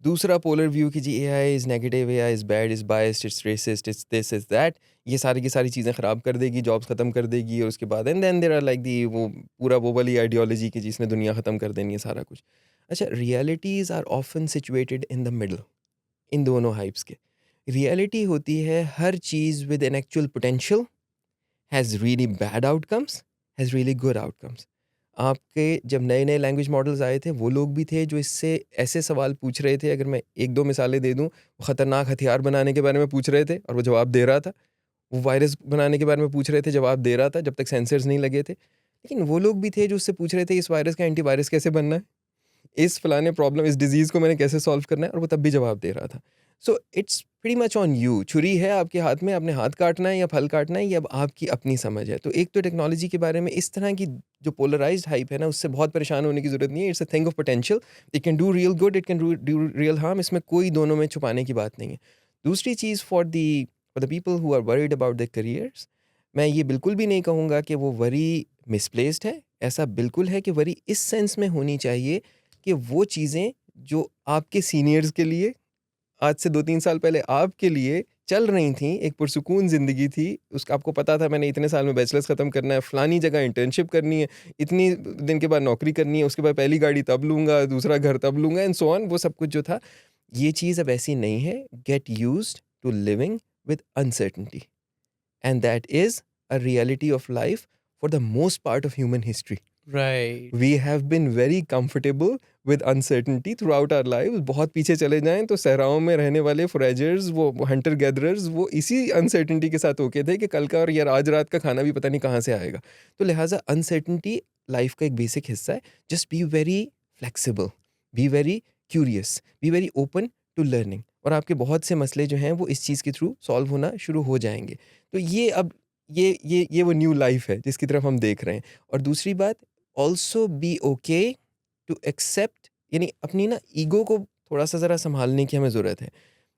दूसरा पोलर व्यू कि जी AI is negative, AI is bad, is biased, it's racist, it's this, it's that, ये सारी की सारी चीज़ें ख़राब कर देगी, जॉब्स ख़त्म कर देगी, और उसके बाद and then there are like the वो पूरा वो वाली आइडियोलॉजी कि जिसने दुनिया ख़त्म कर देनी है सारा कुछ। अच्छा, realities are often situated in the middle, इन दोनों हाइप्स के। रियलिटी होती है हर चीज़ with an actual potential has really bad outcomes, has really good outcomes. आपके जब नए-नए लैंग्वेज मॉडल्स आए थे, वो लोग भी थे जो इससे ऐसे सवाल पूछ रहे थे, अगर मैं 1-2 मिसालें दे दूँ, वो ख़तरनाक हथियार बनाने के बारे में पूछ रहे थे और वो जवाब दे रहा था। वो वायरस बनाने के बारे में पूछ रहे थे, जवाब दे रहा था, जब तक सेंसर्स नहीं लगे थे। लेकिन वो लोग भी थे जो उससे पूछ रहे थे, इस वायरस का एंटीवायरस कैसे बनना है? इस फलाने प्रॉब्लम, इस डिजीज़ को मैंने कैसे सॉल्व करना है, और वो तब भी जवाब दे रहा था। So it's pretty much on you. छुरी है आपके हाथ में, आपने हाथ काटना है या फल काटना है, ये अब आपकी अपनी समझ है। तो एक तो टेक्नोलॉजी के बारे में इस तरह की जो पोलराइज्ड हाइप है ना, उससे बहुत परेशान होने की ज़रूरत नहीं है। It's a thing of potential, it can do real good, it can do real harm, इसमें कोई दोनों में छुपाने की बात नहीं है। दूसरी चीज़ for the people who are worried about their careers, मैं ये बिल्कुल भी नहीं कहूँगा कि वो वरी मिसप्लेस्ड है। ऐसा बिल्कुल है कि वरी इस सेंस में होनी चाहिए कि वो चीज़ें जो आपके सीनियर्स के लिए आज से 2-3 साल पहले आपके लिए चल रही थीं, एक पुरसुकून ज़िंदगी थी, उसका आपको पता था मैंने इतने साल में बैचलर्स ख़त्म करना है, फलानी जगह इंटर्नशिप करनी है, इतनी दिन के बाद नौकरी करनी है, उसके बाद पहली गाड़ी तब लूँगा, दूसरा घर तब लूँगा एंड सो ऑन, वो सब कुछ जो था, ये चीज़ अब ऐसी नहीं है। Get used to living with uncertainty, and that is a reality of life for the most part of human history. Right. We have been very comfortable with uncertainty throughout our life. बहुत पीछे चले जाएं तो सहराओं में रहने वाले फोरेजर्स, वो Hunter gatherers, वो इसी अनसर्टेनिटी के साथ होके थे कि कल का और यार आज रात का खाना भी पता नहीं कहाँ से आएगा। तो लिहाजा अनसर्टेनिटी लाइफ का एक बेसिक हिस्सा है। Just be very flexible, be very curious, be very open to learning, और आपके बहुत से मसले जो हैं वो इस चीज़ के थ्रू सॉल्व होना शुरू हो जाएंगे। तो ये अब ये वो न्यू लाइफ है जिसकी तरफ हम देख रहे हैं। और दूसरी बात, also be okay to accept, यानी अपनी ना ईगो को थोड़ा सा ज़रा संभालने की हमें ज़रूरत है।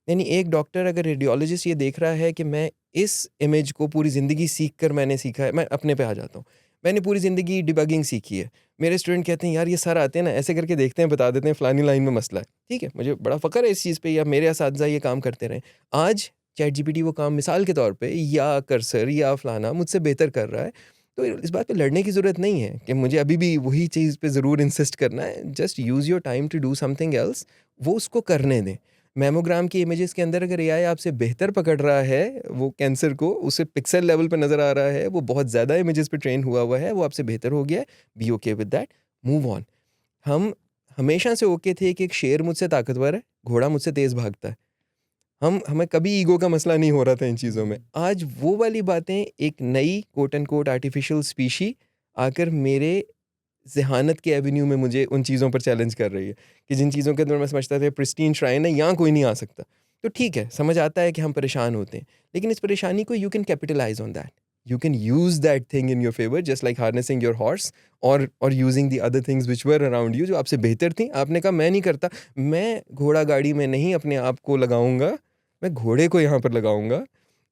यानी एक डॉक्टर, अगर रेडियोलॉजिस्ट ये देख रहा है कि मैं इस इमेज को पूरी ज़िंदगी सीख कर मैंने सीखा है, मैं अपने पे आ जाता हूँ, मैंने पूरी ज़िंदगी डिबगिंग सीखी है, मेरे स्टूडेंट कहते हैं यार ये सर आते हैं ना ऐसे करके देखते हैं, बता देते हैं फलानी लाइन में मसला है, ठीक है, मुझे बड़ा फ़ख्र है इस चीज़ पे, या मेरे असातिज़ा ये काम करते रहें। आज चैट जीपीटी वो काम मिसाल के तौर पे, या कर्सर या फलाना मुझसे बेहतर कर रहा है। तो इस बात पे लड़ने की ज़रूरत नहीं है कि मुझे अभी भी वही चीज़ पे ज़रूर इंसिस्ट करना है। Just use your time to do something else, वो उसको करने दें। मैमोग्राम की इमेजेस के अंदर अगर एआई आपसे बेहतर पकड़ रहा है वो कैंसर को, उसे पिक्सेल लेवल पे नज़र आ रहा है, वो बहुत ज़्यादा इमेजेस पे ट्रेन हुआ है, वो आपसे बेहतर हो गया है, be okay with that, move on. हम हमेशा से ओके थे कि एक शेर मुझसे ताकतवर है, घोड़ा मुझसे तेज़ भागता है। हमें कभी ईगो का मसला नहीं हो रहा था इन चीज़ों में। आज वो वाली बातें, एक नई quote and quote artificial species आकर मेरे ज़हानत के एवेन्यू में मुझे उन चीज़ों पर चैलेंज कर रही है, कि जिन चीज़ों के अंदर मैं समझता था प्रिस्टीन श्राइन है, यहाँ कोई नहीं आ सकता। तो ठीक है, समझ आता है कि हम परेशान होते हैं, लेकिन इस परेशानी को you can capitalise on that. You can use that thing in your favour, just like harnessing your horse और using the other things which were around you, जो आपसे बेहतर थी। आपने कहा मैं नहीं करता, मैं घोड़ा गाड़ी में नहीं अपने आप को लगाऊँगा, मैं घोड़े को यहाँ पर लगाऊँगा।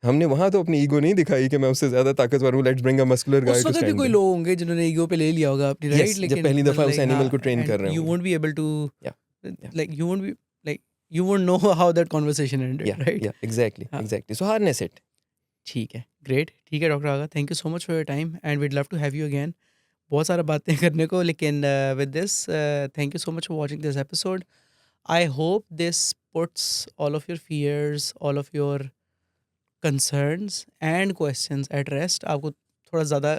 हमने वहाँ तो अपनी ईगो नहीं दिखाई कि मैं उससे ज़्यादा ताकतवर हूँ, लेट्स ब्रिंग अ मस्कुलर गाय उस टू वक़्त भी स्टैंड कोई देयर। लोग होंगे जिन्होंने ईगो पे ले लिया होगा अपनी, राइट? यस, जब लेकिन पहली दफ़ा उस लाइक एनिमल हाँ, को ट्रेन एंड कर रहे यू होंगे। Won't be able to yeah, yeah, like you won't be like you won't know how that conversation ended, right? Yeah, exactly, हाँ, एग्ज़ैक्टली। So harness it. ठीक है, ग्रेट। ठीक है doctor Agha, thank you so much for your time and we'd love to have you again. बहुत सारा बातें करने को, लेकिन with this thank you so much for watching this episode. I hope this puts all of your fears, all of your concerns and questions at rest. आपको थोड़ा ज़्यादा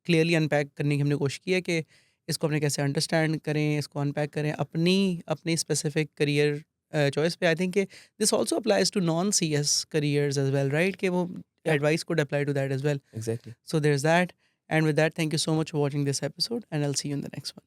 clearly unpack करने की हमने कोशिश की है कि इसको अपने कैसे अंडरस्टैंड करें, इसको अनपैक करें अपनी अपनी स्पेसिफिक करियर चॉइस पे। I think this also applies to non C S careers as well, right? कि वो yeah, advice could apply to that as well. Exactly. So there's that. And with that, thank you so much for watching this episode, and I'll see you in the next one.